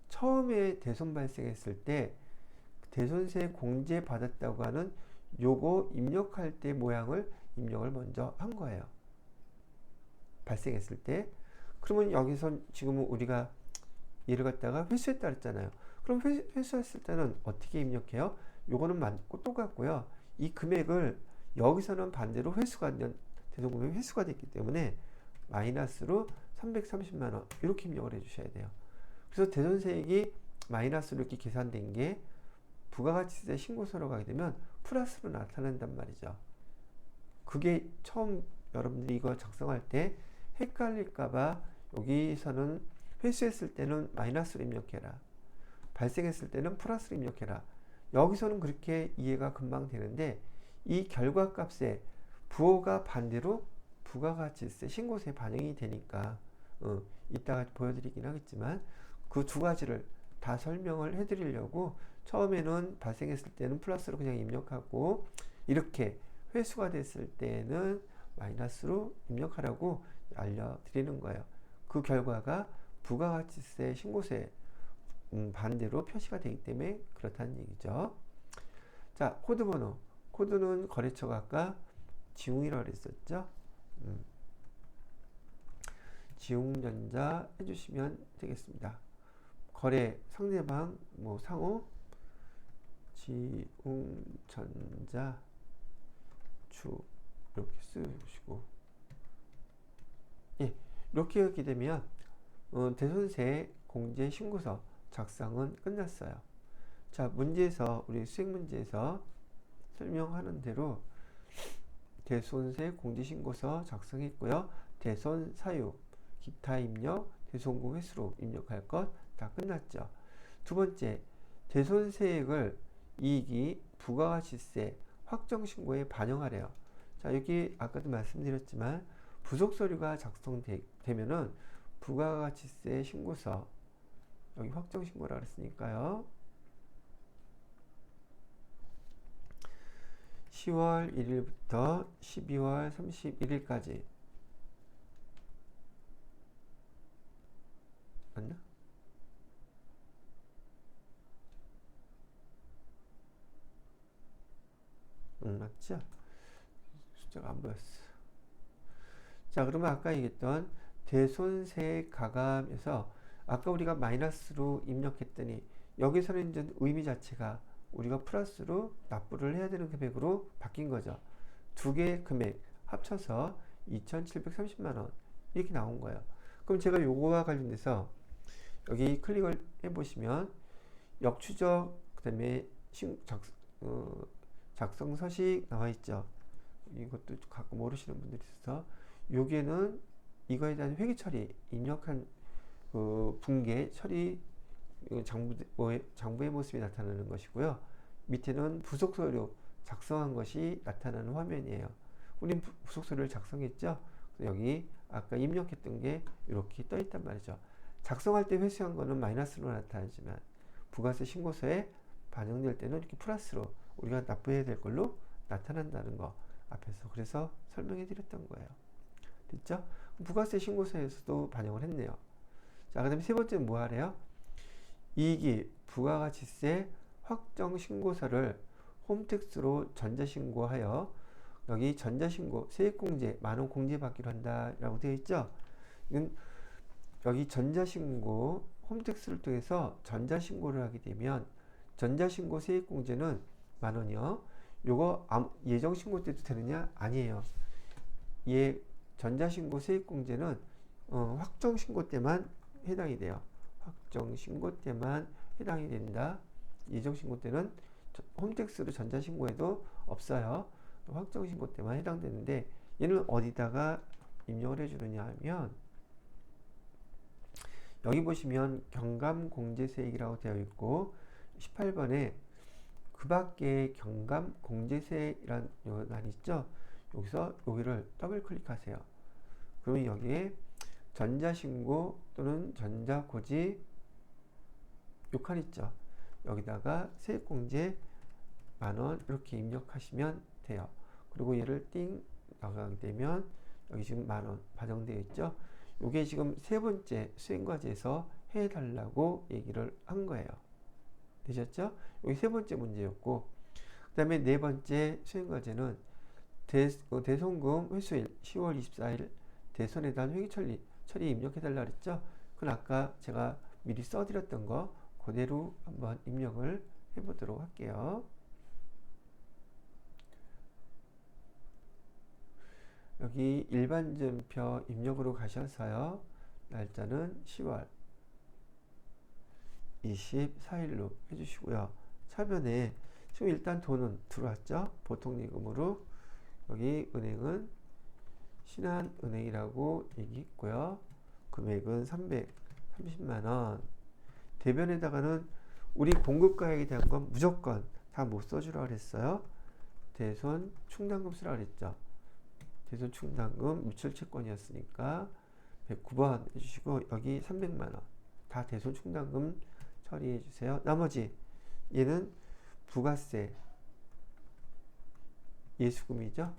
처음에 대손 발생했을 때 대손세 공제 받았다고 하는 요거 입력할 때 모양을 입력을 먼저 한 거예요. 발생했을 때. 그러면 여기서 지금은 우리가 얘를 갖다가 회수했다 그랬잖아요. 그럼 회수했을 때는 어떻게 입력해요? 요거는 맞고 똑같고요. 이 금액을 여기서는 반대로 회수가 된 대손금액이 회수가 됐기 때문에 마이너스로 330만 원 이렇게 입력을 해주셔야 돼요. 그래서 대손세액이 마이너스로 이렇게 계산된 게 부가가치세 신고서로 가게 되면 플러스로 나타난단 말이죠. 그게 처음 여러분들이 이거 작성할 때 헷갈릴까봐 여기서는 회수했을 때는 마이너스로 입력해라. 발생했을 때는 플러스로 입력해라. 여기서는 그렇게 이해가 금방 되는데 이 결과값에 부호가 반대로 부가가치세 신고서에 반영이 되니까 이따가 보여드리긴 하겠지만 그 두 가지를 다 설명을 해드리려고 처음에는 발생했을 때는 플러스로 그냥 입력하고 이렇게 회수가 됐을 때는 마이너스로 입력하라고 알려드리는 거예요. 그 결과가 부가가치세 신고서에 반대로 표시가 되기 때문에 그렇다는 얘기죠. 자, 코드번호. 코드는 거래처가 아까 지웅이라고 그랬었죠. 지웅전자 해주시면 되겠습니다. 거래 상대방 뭐 상호 지웅전자 주 이렇게 쓰시고 예, 이렇게 하게 되면 대손세 공제 신고서 작성은 끝났어요. 자, 문제에서 우리 수행 문제에서 설명하는 대로 대손세 공제 신고서 작성했고요. 대손 사유, 기타 입력, 대손금 회수로 입력할 것 다 끝났죠. 두 번째, 대손세액을 이익이 부가가치세 확정 신고에 반영하래요. 자, 여기 아까도 말씀드렸지만 부속 서류가 작성되면은 부가가치세 신고서 여기 확정 신고라 그랬으니까요. 10월 1일부터 12월 31일까지 맞나? 맞죠? 숫자가 안 보였어. 자, 그러면 아까 얘기했던 대손세 가감에서 아까 우리가 마이너스로 입력했더니 여기서는 이제 의미 자체가 우리가 플러스로 납부를 해야 되는 금액으로 바뀐 거죠. 두 개의 금액 합쳐서 2,730만 원 이렇게 나온 거예요. 그럼 제가 요거와 관련돼서 여기 클릭을 해보시면 역추적 그 다음에 작성 서식 나와 있죠. 이것도 가끔 모르시는 분들이 있어서 여기에는 이거에 대한 회계 처리 입력한 그 분계 처리 장부의 모습이 나타나는 것이고요. 밑에는 부속 서류 작성한 것이 나타나는 화면이에요. 우린 부속 서류를 작성했죠. 여기 아까 입력했던 게 이렇게 떠 있단 말이죠. 작성할 때 회수한 거는 마이너스로 나타나지만 부가세 신고서에 반영될 때는 이렇게 플러스로 우리가 납부해야 될 걸로 나타난다는 거 앞에서 그래서 설명해 드렸던 거예요. 됐죠? 부가세 신고서에서도 반영을 했네요. 자, 그 다음에 세 번째는 뭐 하래요? 이익이 부가가치세 확정 신고서를 홈택스로 전자신고하여 여기 전자신고 세액공제 만원 공제받기로 한다라고 되어 있죠. 이건 여기 전자신고 홈택스를 통해서 전자신고를 하게 되면 전자신고 세액공제는 만원이요. 요거 예정신고 때도 되느냐? 아니에요. 전자신고 세액공제는 확정신고 때만 해당이 돼요. 확정신고 때만 해당이 된다. 예정신고 때는 홈택스로 전자신고해도 없어요. 확정신고 때만 해당되는데 얘는 어디다가 입력을 해주느냐 하면 여기 보시면 경감공제세액이라고 되어 있고 18번에 그 밖에 경감공제세액이라는 란이 있죠. 여기서 여기를 더블 클릭하세요. 그러면 여기에 전자신고 또는 전자고지 요 칸 있죠. 여기다가 세액공제 만원 이렇게 입력하시면 돼요. 그리고 얘를 띵 나가게 되면 여기 지금 10,000원 반영되어 있죠. 이게 지금 세 번째 수행과제에서 해달라고 얘기를 한 거예요. 되셨죠? 여기 세 번째 문제였고, 그 다음에 네 번째 수행과제는 대손금 회수일 10월 24일 대손에 대한 회계 처리 입력해달라 그랬죠? 그건 아까 제가 미리 써드렸던 거 그대로 한번 입력을 해보도록 할게요. 여기 일반전표 입력으로 가셔서요. 날짜는 10월 24일로 해주시고요. 차변에 지금 일단 돈은 들어왔죠. 보통예금으로 여기 은행은 신한은행이라고 얘기했고요. 금액은 330만원. 대변에다가는 우리 공급가액에 대한 건 무조건 다 못 써주라 그랬어요. 대손 충당금 쓰라 그랬죠. 대손 충당금 무출채권이었으니까 109번 해주시고, 여기 300만원 다 대손 충당금 처리해 주세요. 나머지 얘는 부가세 예수금이죠.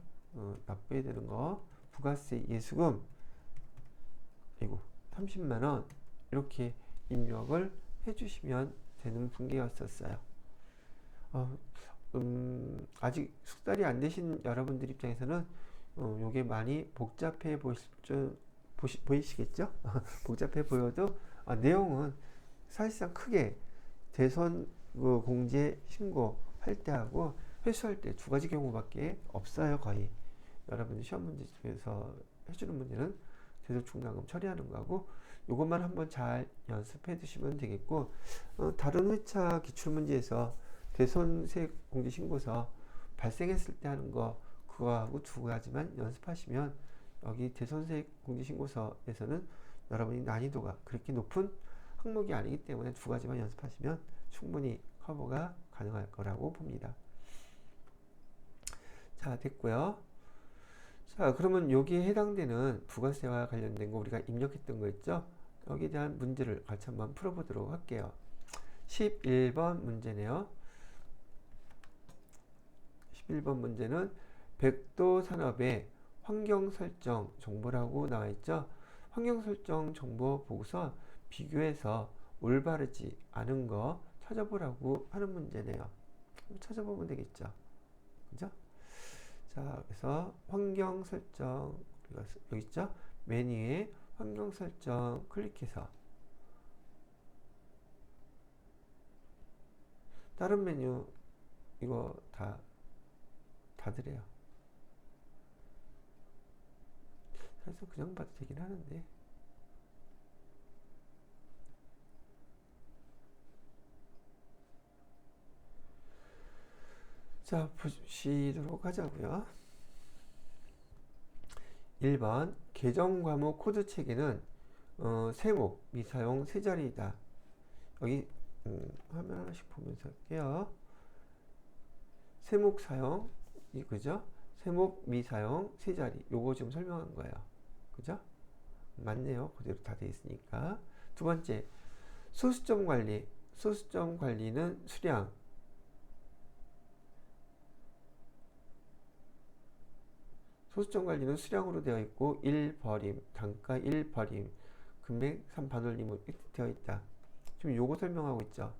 납부해야 되는 거 부가세 예수금 그리고 30만원 이렇게 입력을 해주시면 되는 분계였었어요. 아직 숙달이 안 되신 여러분들 입장에서는 요게 많이 복잡해 보이시겠죠? 복잡해 보여도 내용은 사실상 크게 대손 공제 신고할 때 하고 회수할 때 두 가지 경우밖에 없어요. 거의 여러분들 시험 문제 중에서 해주는 문제는 대손 충당금 처리하는 거하고 요것만 한번 잘 연습해 두시면 되겠고, 다른 회차 기출문제에서 대손세 공제 신고서 발생했을 때 하는 거 그거하고 두 가지만 연습하시면, 여기 대손세 공제 신고서에서는 여러분이 난이도가 그렇게 높은 항목이 아니기 때문에 두 가지만 연습하시면 충분히 커버가 가능할 거라고 봅니다. 자, 됐고요. 자, 그러면 여기에 해당되는 부가세와 관련된 거 우리가 입력했던 거 있죠? 여기에 대한 문제를 같이 한번 풀어보도록 할게요. 11번 문제네요. 11번 문제는 백도 산업의 환경 설정 정보라고 나와 있죠? 환경 설정 정보 보고서 비교해서 올바르지 않은 거 찾아보라고 하는 문제네요. 찾아보면 되겠죠. 그죠? 자, 그래서 환경 설정, 여기 있죠? 메뉴에 환경 설정 클릭해서 다른 메뉴 이거 다드래요. 그래서 그냥 봐도 되긴 하는데, 자, 보시도록 하자고요. 1번 계정 과목 코드 체계는 세목 미사용 세 자리이다. 여기 화면 하나씩 보면서 할게요. 세목 사용 그죠? 세목 미사용 세 자리 요거 지금 설명한 거예요. 그죠? 맞네요. 그대로 다 돼 있으니까. 두 번째 소수점 관리. 소수점 관리는 수량 소수점 관리는 수량으로 되어 있고 1버림, 단가 1버림, 금액 3반올림 이렇게 되어 있다. 지금 요거 설명하고 있죠.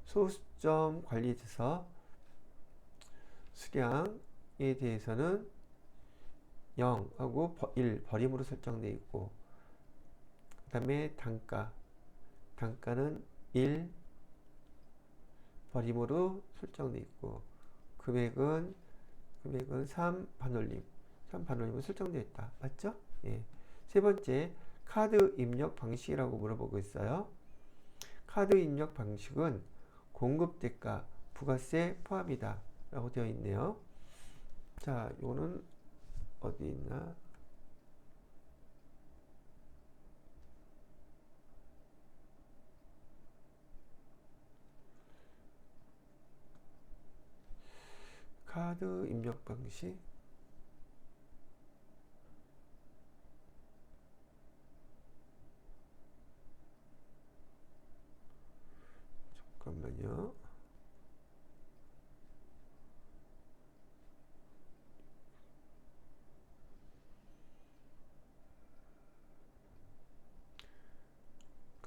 소수점 관리에 대해서 수량에 대해서는 0하고 1 버림으로 설정되어 있고, 그 다음에 단가는 1 버림으로 설정되어 있고, 금액은 3 반올림으로 설정되어 있다. 맞죠? 예. 세 번째 카드 입력 방식이라고 물어보고 있어요. 카드 입력 방식은 공급 대가 부가세 포함이다 라고 되어 있네요. 자, 요거는 어디 있나? 카드 입력 방식 잠깐만요.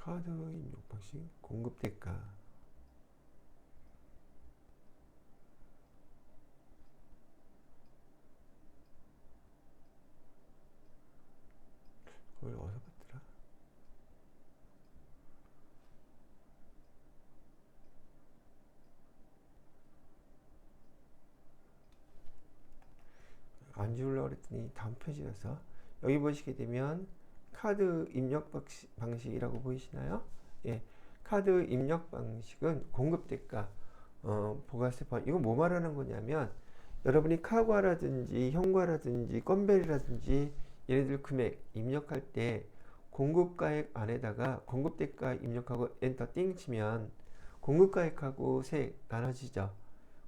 카드 입력 방식, 공급 대가. 그걸 어디서 봤더라? 안 지우려고 그랬더니 다음 페이지라서. 여기 보시게 되면 카드 입력 방식이라고 보이시나요? 예, 카드 입력 방식은 공급 대가, 부가세 포함. 이거 뭐 말하는 거냐면 여러분이 카과라든지 현과라든지 건벨이라든지 얘네들 금액 입력할 때 공급가액 안에다가 공급대가 입력하고 엔터 띵 치면 공급가액하고 세액 나눠지죠.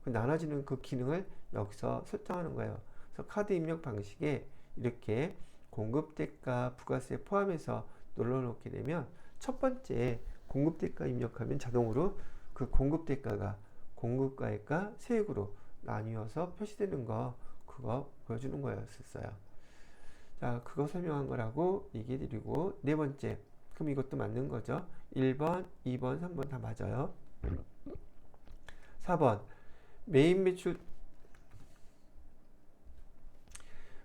그 나눠지는 그 기능을 여기서 설정하는 거예요. 그래서 카드 입력 방식에 이렇게 공급대가 부가세 포함해서 눌러놓게 되면 첫 번째 공급대가 입력하면 자동으로 그 공급대가가 공급가액과 세액으로 나뉘어서 표시되는 거, 그거 보여주는 거였었어요. 자, 그거 설명한 거라고 얘기해 드리고, 네 번째, 그럼 이것도 맞는 거죠. 1번, 2번, 3번 다 맞아요. 4번, 메인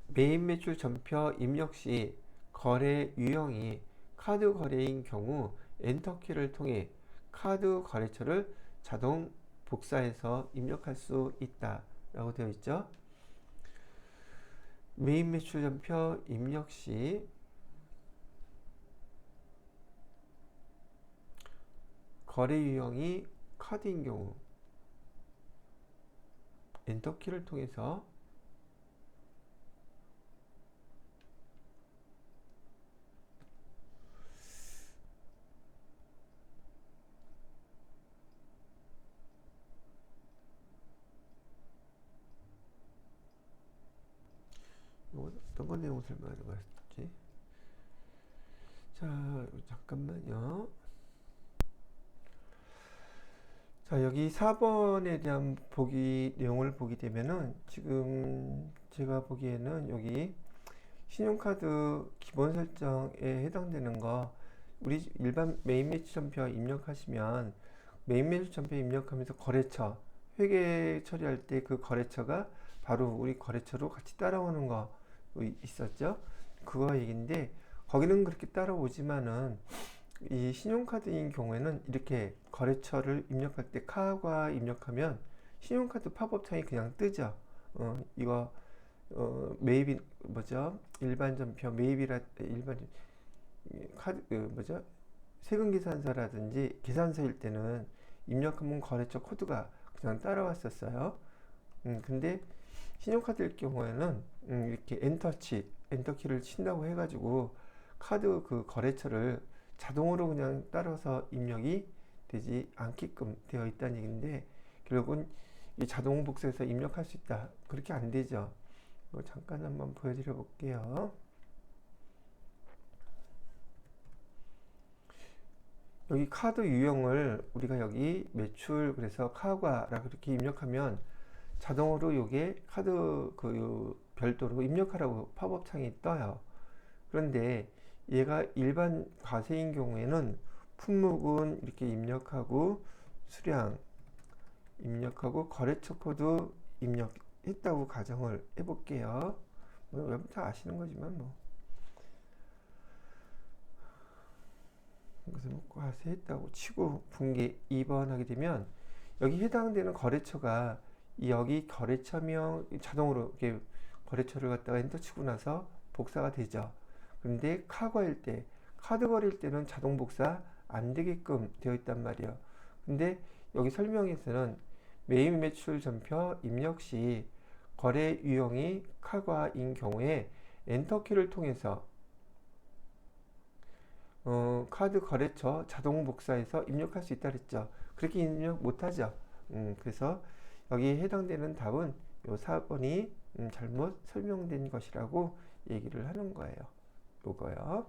매입매출 전표 입력 시 거래 유형이 카드 거래인 경우 엔터키를 통해 카드 거래처를 자동 복사해서 입력할 수 있다 라고 되어 있죠. 매입매출 전표 입력 시 거래 유형이 카드인 경우 엔터키를 통해서 어떤 건 내용 설명하는 거였지? 자, 잠깐만요. 자, 여기 4번에 대한 내용을 보게 되면은 지금 제가 보기에는 여기 신용카드 기본 설정에 해당되는 거, 우리 일반 메인 매출전표 입력하시면 메인 매출전표 입력하면서 거래처 회계 처리할 때 그 거래처가 바로 우리 거래처로 같이 따라오는 거 있었죠. 그거 얘기인데 거기는 그렇게 따라오지만은 이 신용카드인 경우에는 이렇게 거래처를 입력할 때 카과 입력하면 신용카드 팝업 창이 그냥 뜨죠. 이거 매입이 뭐죠? 일반 전표 매입이라 일반 카드 뭐죠? 세금 계산서라든지 계산서일 때는 입력하면 거래처 코드가 그냥 따라왔었어요. 근데 신용카드일 경우에는 이렇게 엔터키를 친다고 해가지고 카드 그 거래처를 자동으로 그냥 따라서 입력이 되지 않게끔 되어 있다는 얘기인데, 결국은 이 자동 복사해서 입력할 수 있다, 그렇게 안 되죠. 잠깐 한번 보여드려 볼게요. 여기 카드 유형을 우리가 여기 매출 그래서 카과라 그렇게 입력하면 자동으로 요게 카드 그 별도로 입력하라고 팝업 창이 떠요. 그런데 얘가 일반 과세인 경우에는 품목은 이렇게 입력하고 수량 입력하고 거래처 코드 입력했다고 가정을 해볼게요. 여러분 다 아시는 거지만 뭐 그래서 과세했다고 치고 분기 2번 하게 되면 여기 해당되는 거래처가 여기 거래처명 자동으로 이렇게 거래처를 갖다가 엔터 치고 나서 복사가 되죠. 근데 카과일 때, 카드 거래일 때는 자동 복사 안 되게끔 되어 있단 말이에요. 근데 여기 설명에서는 매입 매출 전표 입력 시 거래 유형이 카과인 경우에 엔터키를 통해서 카드 거래처 자동 복사해서 입력할 수 있다 그랬죠. 그렇게 입력 못하죠. 그래서 여기에 해당되는 답은 요 4번이 잘못 설명된 것이라고 얘기를 하는 거예요. 요거요.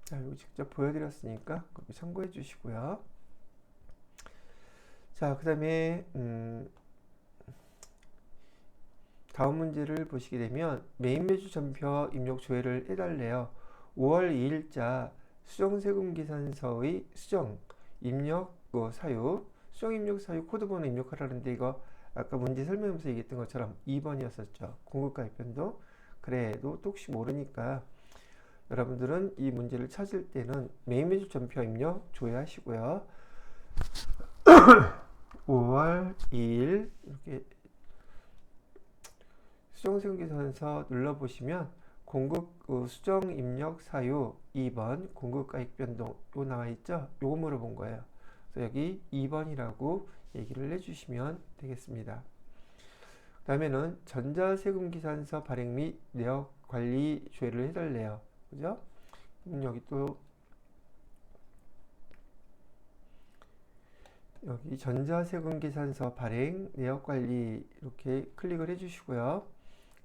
자, 이거 직접 보여드렸으니까 참고해 주시고요. 자, 그 다음에 다음 문제를 보시게 되면 메인 매출 전표 입력 조회를 해달래요. 5월 2일자 수정세금계산서의 수정 입력 사유, 수정 입력 사유 코드번호 입력하라는데 이거 아까 문제 설명하면서 얘기했던 것처럼 2번이었었죠. 공급가액 변동. 그래도 또 혹시 모르니까 여러분들은 이 문제를 찾을 때는 메인 매출 전표 입력 조회하시고요. 5월 2일 이렇게 수정세금계산서 눌러보시면 공급 수정 입력 사유 2번 공급가액 변동 요 나와 있죠? 요거 물어본 거예요. 그래서 여기 2번이라고 얘기를 해주시면 되겠습니다. 그 다음에는 전자세금계산서 발행 및 내역 관리 조회를 해달래요. 그죠? 여기 또 여기 전자세금계산서 발행 내역 관리 이렇게 클릭을 해주시고요.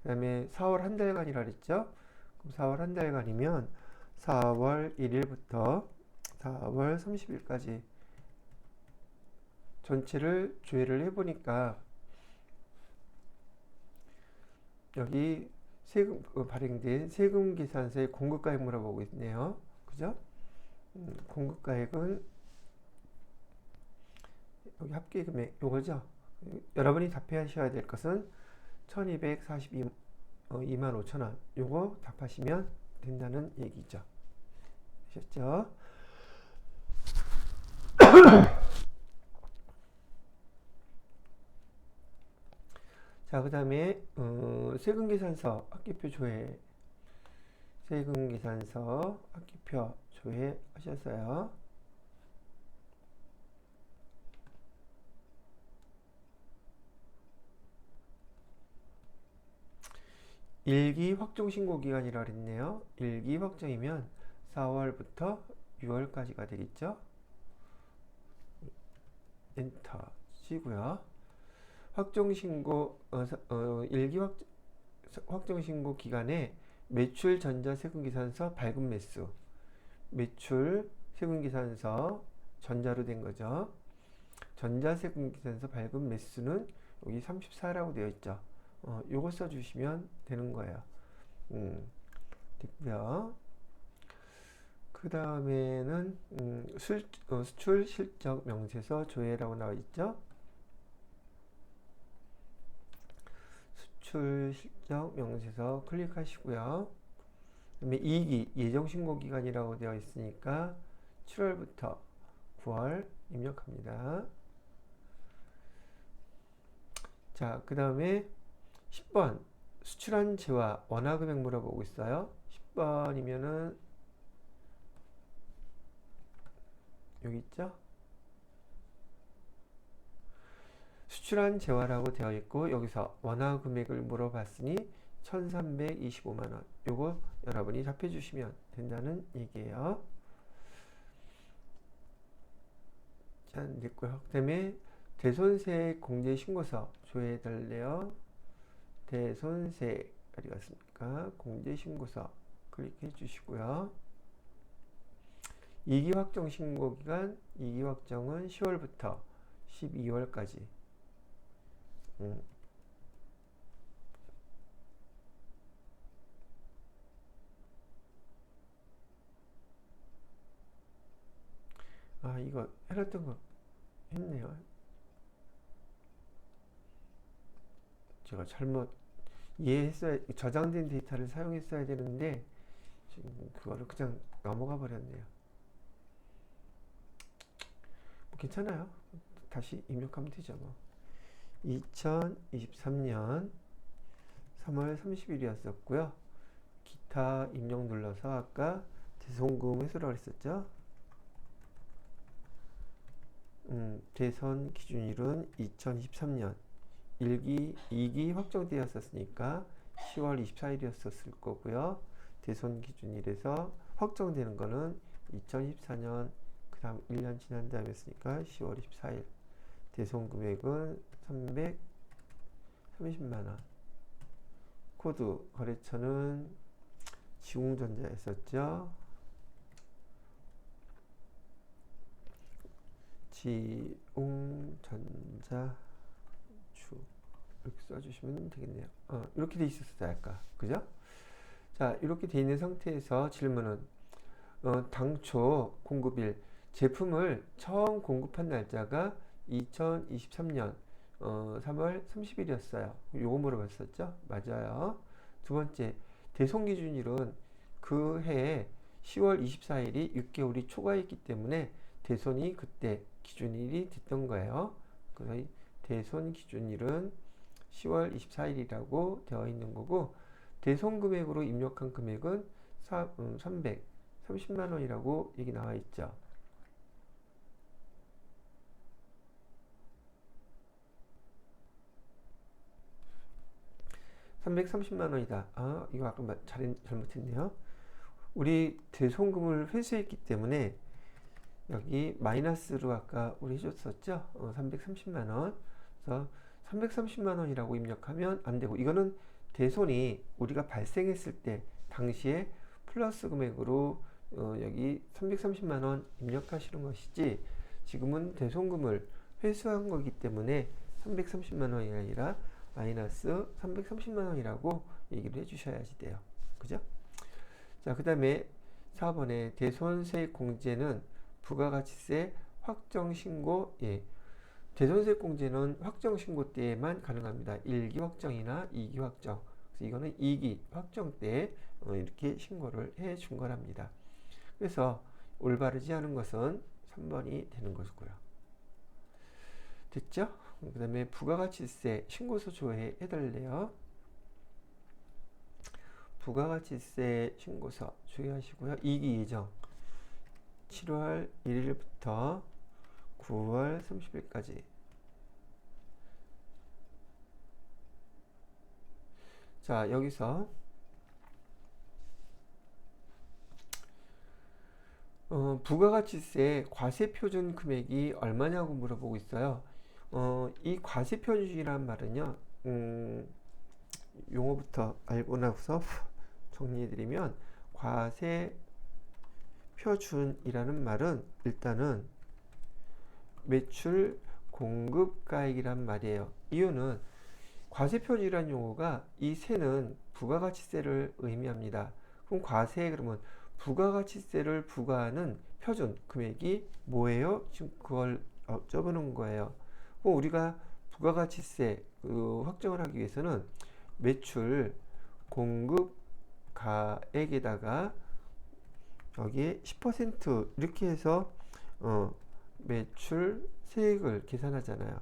그 다음에 4월 한 달간이라 그랬죠? 그럼 4월 한 달간이면 4월 1일부터 4월 30일까지 전체를 조회를 해보니까 여기 세금 발행된 세금계산서의 공급가액 물어보고 있네요. 그죠? 공급가액은 여기 합계금액 요거죠. 여러분이 답하셔야 될 것은 1242만 5천원 요거 답하시면 된다는 얘기죠. 아셨죠? 자, 그 다음에 세금계산서 합계표 조회 세금계산서 합계표 조회 하셨어요. 일기 확정 신고 기간이라 그랬네요. 일기 확정이면 4월부터 6월까지가 되겠죠. 엔터 치고요. 확정 신고 일기 확정 신고 기간에 매출 전자세금계산서 발급 매수 매출 세금계산서 전자로 된 거죠. 전자세금계산서 발급 매수는 여기 34라고 되어 있죠. 요거 써주시면 되는 거예요. 됐고요. 그 다음에는 수출 실적 명세서 조회라고 나와 있죠. 수출 실적 명세서 클릭하시고요. 그다음에 이익이 예정 신고 기간이라고 되어 있으니까 7월부터 9월 입력합니다. 자, 그 다음에 10번 수출한 재화 원화금액 물어보고 있어요. 10번이면은 여기 있죠? 수출한 재화라고 되어 있고 여기서 원화금액을 물어봤으니 1325만원 요거 여러분이 답해 주시면 된다는 얘기예요. 자, 됐고요. 그 다음에 대손세 공제신고서 조회해 달래요. 대손세 어디 갔습니까? 공제신고서 클릭해 주시고요. 이기 확정 신고 기간 이기 확정은 10월부터 12월까지. 아, 이거 해놨던 거 했네요. 제가 잘못 이해했어야, 저장된 데이터를 사용했어야 되는데 지금 그거를 그냥 넘어가 버렸네요. 뭐 괜찮아요. 다시 입력하면 되죠. 뭐 2023년 3월 30일이었었고요. 기타 입력 눌러서 아까 대손금 회수라고 했었죠. 대선 기준일은 2023년 1기, 2기 확정되었었으니까 10월 24일이었을 거고요. 대손 기준일에서 확정되는 거는 2014년 그 다음 1년 지난 다음이었으니까 10월 24일. 대손 금액은 330만원. 코드 거래처는 지웅전자였었죠. 지웅전자 이렇게 써주시면 되겠네요. 이렇게 돼 있었어요 아까, 그죠? 자, 이렇게 돼 있는 상태에서 질문은 당초 공급일 제품을 처음 공급한 날짜가 2023년 3월 30일이었어요. 요거 물어봤었죠? 맞아요. 두 번째, 대송 기준일은 그 해에 10월 24일이 6개월이 초과했기 때문에 대손이 그때 기준일이 됐던 거예요. 그래서 대손 기준일은 10월 24일이라고 되어 있는 거고, 대손 금액으로 입력한 금액은 330만 원이라고 여기 나와 있죠. 330만 원이다. 아, 이거 아까 잘못했네요. 우리 대손금을 회수했기 때문에 여기 마이너스로 아까 우리 해줬었죠. 330만 원. 그래서 330만 원이라고 입력하면 안 되고, 이거는 대손이 우리가 발생했을 때 당시에 플러스 금액으로 여기 330만 원 입력하시는 것이지, 지금은 대손금을 회수한 거기 때문에 330만 원이 아니라 마이너스 330만 원이라고 얘기를 해주셔야지 돼요. 그죠? 자, 그 다음에 4번에 대손세액 공제는 부가가치세 확정신고, 예. 대손세액 공제는 확정신고 때에만 가능합니다. 1기 확정이나 2기 확정. 그래서 이거는 2기 확정 때 이렇게 신고를 해 준 거랍니다. 그래서 올바르지 않은 것은 3번이 되는 것이고요. 됐죠? 그 다음에 부가가치세 신고서 조회 해달래요. 부가가치세 신고서 주의하시고요. 2기 예정 7월 1일부터 9월 30일까지. 자, 여기서 부가가치세 과세표준 금액이 얼마냐고 물어보고 있어요. 이 과세표준이란 말은요, 용어부터 알고 나서 정리해드리면, 과세표준이라는 말은 일단은 매출 공급가액이란 말이에요. 이유는 과세표준이라는 용어가 이 세는 부가가치세를 의미합니다. 그럼 과세 그러면 부가가치세를 부과하는 표준 금액이 뭐예요? 지금 그걸 적어놓은 거예요. 그럼 우리가 부가가치세 확정을 하기 위해서는 매출 공급가액에다가 여기에 10% 이렇게 해서 매출 세액을 계산하잖아요.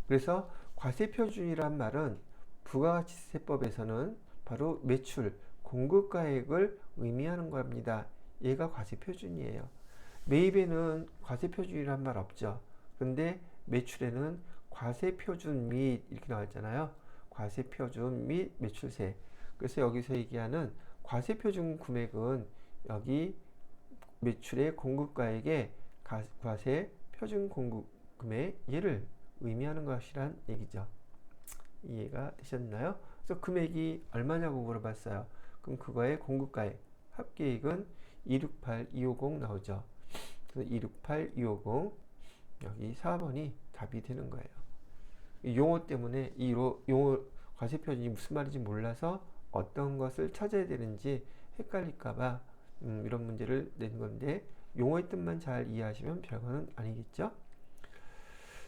그래서 과세표준이란 말은 부가가치세법에서는 바로 매출 공급가액을 의미하는 겁니다. 얘가 과세표준이에요. 매입에는 과세표준이란 말 없죠. 근데 매출에는 과세표준 및 이렇게 나와 있잖아요. 과세표준 및 매출세. 그래서 여기서 얘기하는 과세표준 금액은 여기 매출의 공급가액의 과세표준 공급금액 얘를 의미하는 것이란 얘기죠. 이해가 되셨나요? 그래서 금액이 얼마냐고 물어봤어요. 그럼 그거의 공급가액 합계액은 268250 나오죠. 그래서 268250 여기 4번이 답이 되는 거예요. 이 용어 때문에 이 용어 과세표준이 무슨 말인지 몰라서 어떤 것을 찾아야 되는지 헷갈릴까봐 이런 문제를 낸 건데, 용어의 뜻만 잘 이해하시면 별거는 아니겠죠?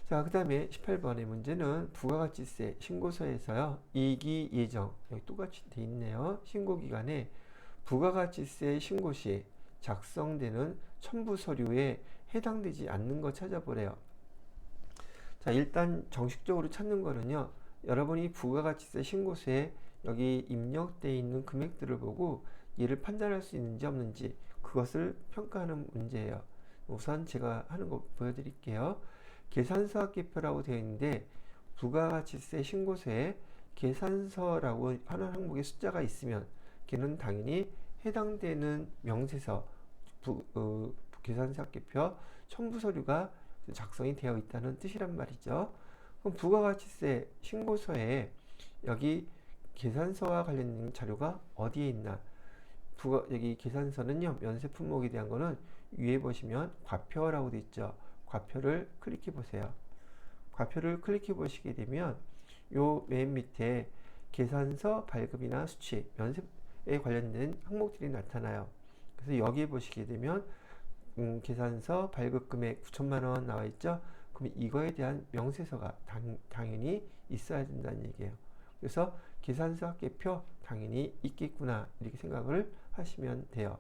자, 그 다음에 18번의 문제는 부가가치세 신고서에서요, 2기 예정, 여기 똑같이 돼 있네요. 신고기간에 부가가치세 신고 시 작성되는 첨부 서류에 해당되지 않는 거 찾아보래요. 자, 일단 정식적으로 찾는 거는요, 여러분이 부가가치세 신고서에 여기 입력되어 있는 금액들을 보고 얘를 판단할 수 있는지 없는지 그것을 평가하는 문제예요. 우선 제가 하는 거 보여드릴게요. 계산서 합계표라고 되어 있는데, 부가가치세 신고서에 계산서라고 하는 항목에 숫자가 있으면 걔는 당연히 해당되는 명세서 계산서 합계표 첨부 서류가 작성이 되어 있다는 뜻이란 말이죠. 그럼 부가가치세 신고서에 여기 계산서와 관련된 자료가 어디에 있나? 여기 계산서는요, 면세 품목에 대한 거는 위에 보시면 과표라고 되어 있죠. 과표를 클릭해 보세요. 과표를 클릭해 보시게 되면 요 맨 밑에 계산서 발급이나 수취, 면세 관련된 항목들이 나타나요. 그래서 여기에 보시게 되면 계산서 발급 금액 9천만 원 나와 있죠. 그럼 이거에 대한 명세서가 당연히 있어야 된다는 얘기예요. 그래서 계산서 합계표 당연히 있겠구나 이렇게 생각을 하시면 돼요.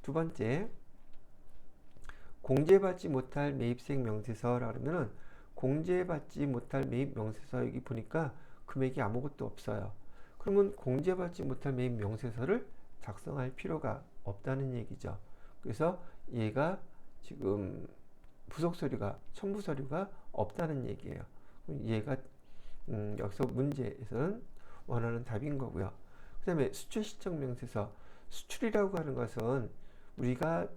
두 번째, 공제받지 못할 매입세액 명세서라고 하면은 공제받지 못할 매입 명세서 여기 보니까 금액이 아무것도 없어요. 그러면 공제받지 못할 매입 명세서를 작성할 필요가 없다는 얘기죠. 그래서 얘가 지금 부속 서류가 첨부 서류가 없다는 얘기예요. 얘가 여기서 문제에서는 원하는 답인 거고요. 그 다음에 수출 시점 명세서, 수출이라고 하는 것은 우리가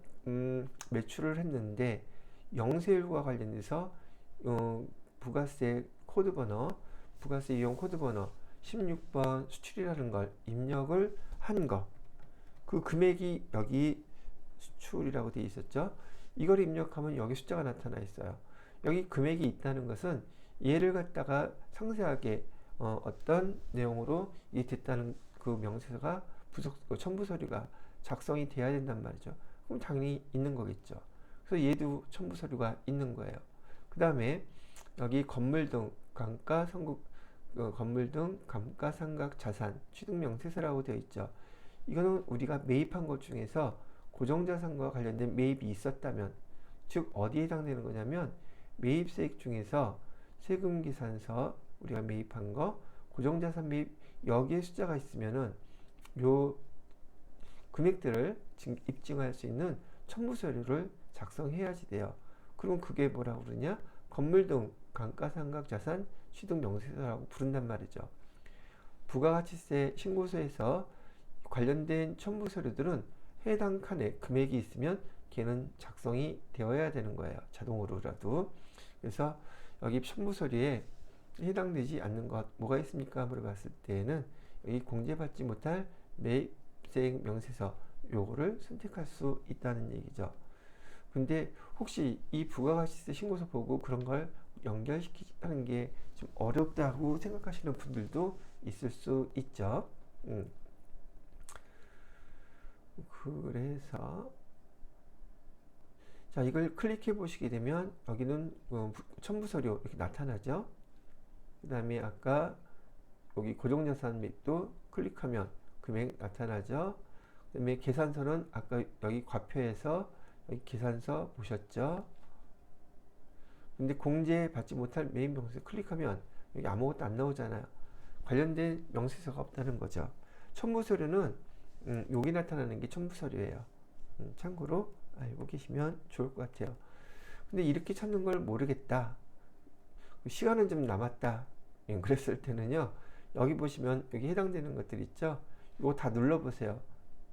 매출을 했는데 영세율과 관련해서 부가세 코드 번호, 부가세 이용 코드 번호 16번 수출이라는 걸 입력을 한 거, 그 금액이 여기 수출이라고 되어 있었죠. 이걸 입력하면 여기 숫자가 나타나 있어요. 여기 금액이 있다는 것은 얘를 갖다가 상세하게 어떤 내용으로 이 됐다는 그 명세서가 첨부 서류가 작성이 돼야 된단 말이죠. 그럼 당연히 있는 거겠죠. 그래서 얘도 첨부 서류가 있는 거예요. 그 다음에 여기 건물 등 감가상각 자산 취득 명세서라고 되어 있죠. 이거는 우리가 매입한 것 중에서 고정자산과 관련된 매입이 있었다면, 즉 어디에 해당되는 거냐면 매입세액 중에서 세금계산서 우리가 매입한 거, 고정자산 매입 여기에 숫자가 있으면은 요 금액들을 입증할 수 있는 첨부서류를 작성해야지 돼요. 그럼 그게 뭐라고 그러냐? 건물 등 감가상각자산 취득 명세서라고 부른단 말이죠. 부가가치세 신고서에서 관련된 첨부서류들은 해당 칸에 금액이 있으면 걔는 작성이 되어야 되는 거예요. 자동으로라도. 그래서 여기 첨부서류에 해당되지 않는 것 뭐가 있습니까? 물어봤을 때는 여기 공제받지 못할 매입세액 명세서 요거를 선택할 수 있다는 얘기죠. 근데 혹시 이 부가가치세 신고서 보고 그런 걸 연결시키는 게 좀 어렵다고 생각하시는 분들도 있을 수 있죠. 그래서 자, 이걸 클릭해 보시게 되면 여기는 첨부서류 이렇게 나타나죠. 그 다음에 아까 여기 고정자산 맵도 클릭하면 금액 나타나죠. 그 다음에 계산서는 아까 여기 과표에서 여기 계산서 보셨죠. 근데 공제 받지 못할 매입 명세서 클릭하면 여기 아무것도 안 나오잖아요. 관련된 명세서가 없다는 거죠. 첨부서류는 여기 나타나는 게 첨부서류예요. 참고로 알고 계시면 좋을 것 같아요. 근데 이렇게 찾는 걸 모르겠다, 시간은 좀 남았다, 그랬을 때는요, 여기 보시면 여기 해당되는 것들 있죠. 이거 다 눌러보세요.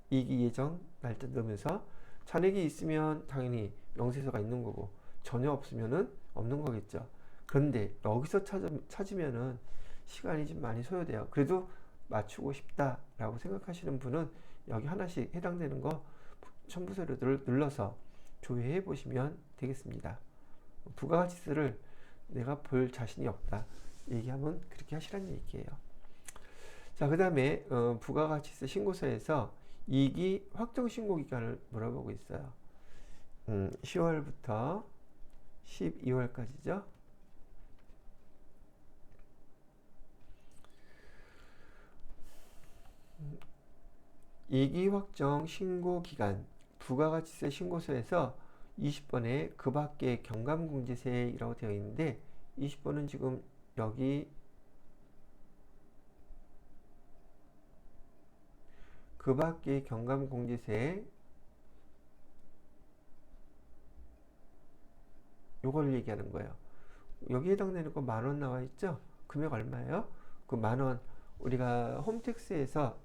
이기 예정 날짜 넣으면서 잔액이 있으면 당연히 명세서가 있는 거고 전혀 없으면은 없는 거겠죠. 그런데 여기서 찾으면은 시간이 좀 많이 소요돼요. 그래도 맞추고 싶다라고 생각하시는 분은 여기 하나씩 해당되는 거 첨부서류들을 눌러서 조회해 보시면 되겠습니다. 부가가치세를 내가 볼 자신이 없다 얘기하면 그렇게 하시라는 얘기예요. 자, 그 다음에 부가가치세 신고서에서 2기 확정신고기간을 물어보고 있어요. 10월부터 12월까지죠. 이기 확정 신고 기간 부가가치세 신고서에서 20번에 그 밖에 경감공제세이라고 되어 있는데 20번은 지금 여기 그 밖에 경감공제세 요걸 얘기하는 거예요. 여기 해당되는 거 10,000원 나와 있죠? 금액 얼마예요? 그 10,000원 우리가 홈택스에서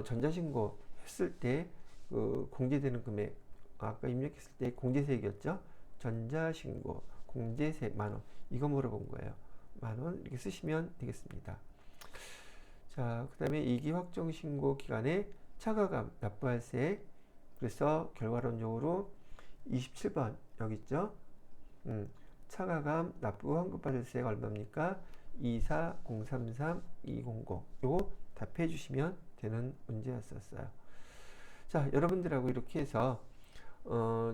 전자신고 했을 때 그 공제되는 금액, 아까 입력했을 때 공제세액이었죠? 전자신고 공제세 10,000원 이거 물어본 거예요. 10,000원 이렇게 쓰시면 되겠습니다. 자, 그 다음에 2기 확정신고 기간에 차가감 납부할세, 그래서 결과론적으로 27번 여기 있죠? 차가감 납부 환급받을세가 얼마입니까? 24033-200 요거 답해 주시면 되는 문제였었어요. 자, 여러분들하고 이렇게 해서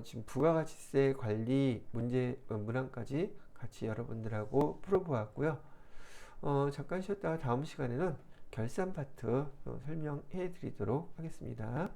지금 부가가치세 관리 문제 문항까지 같이 여러분들하고 풀어보았고요. 잠깐 쉬었다가 다음 시간에는 결산 파트 설명해 드리도록 하겠습니다.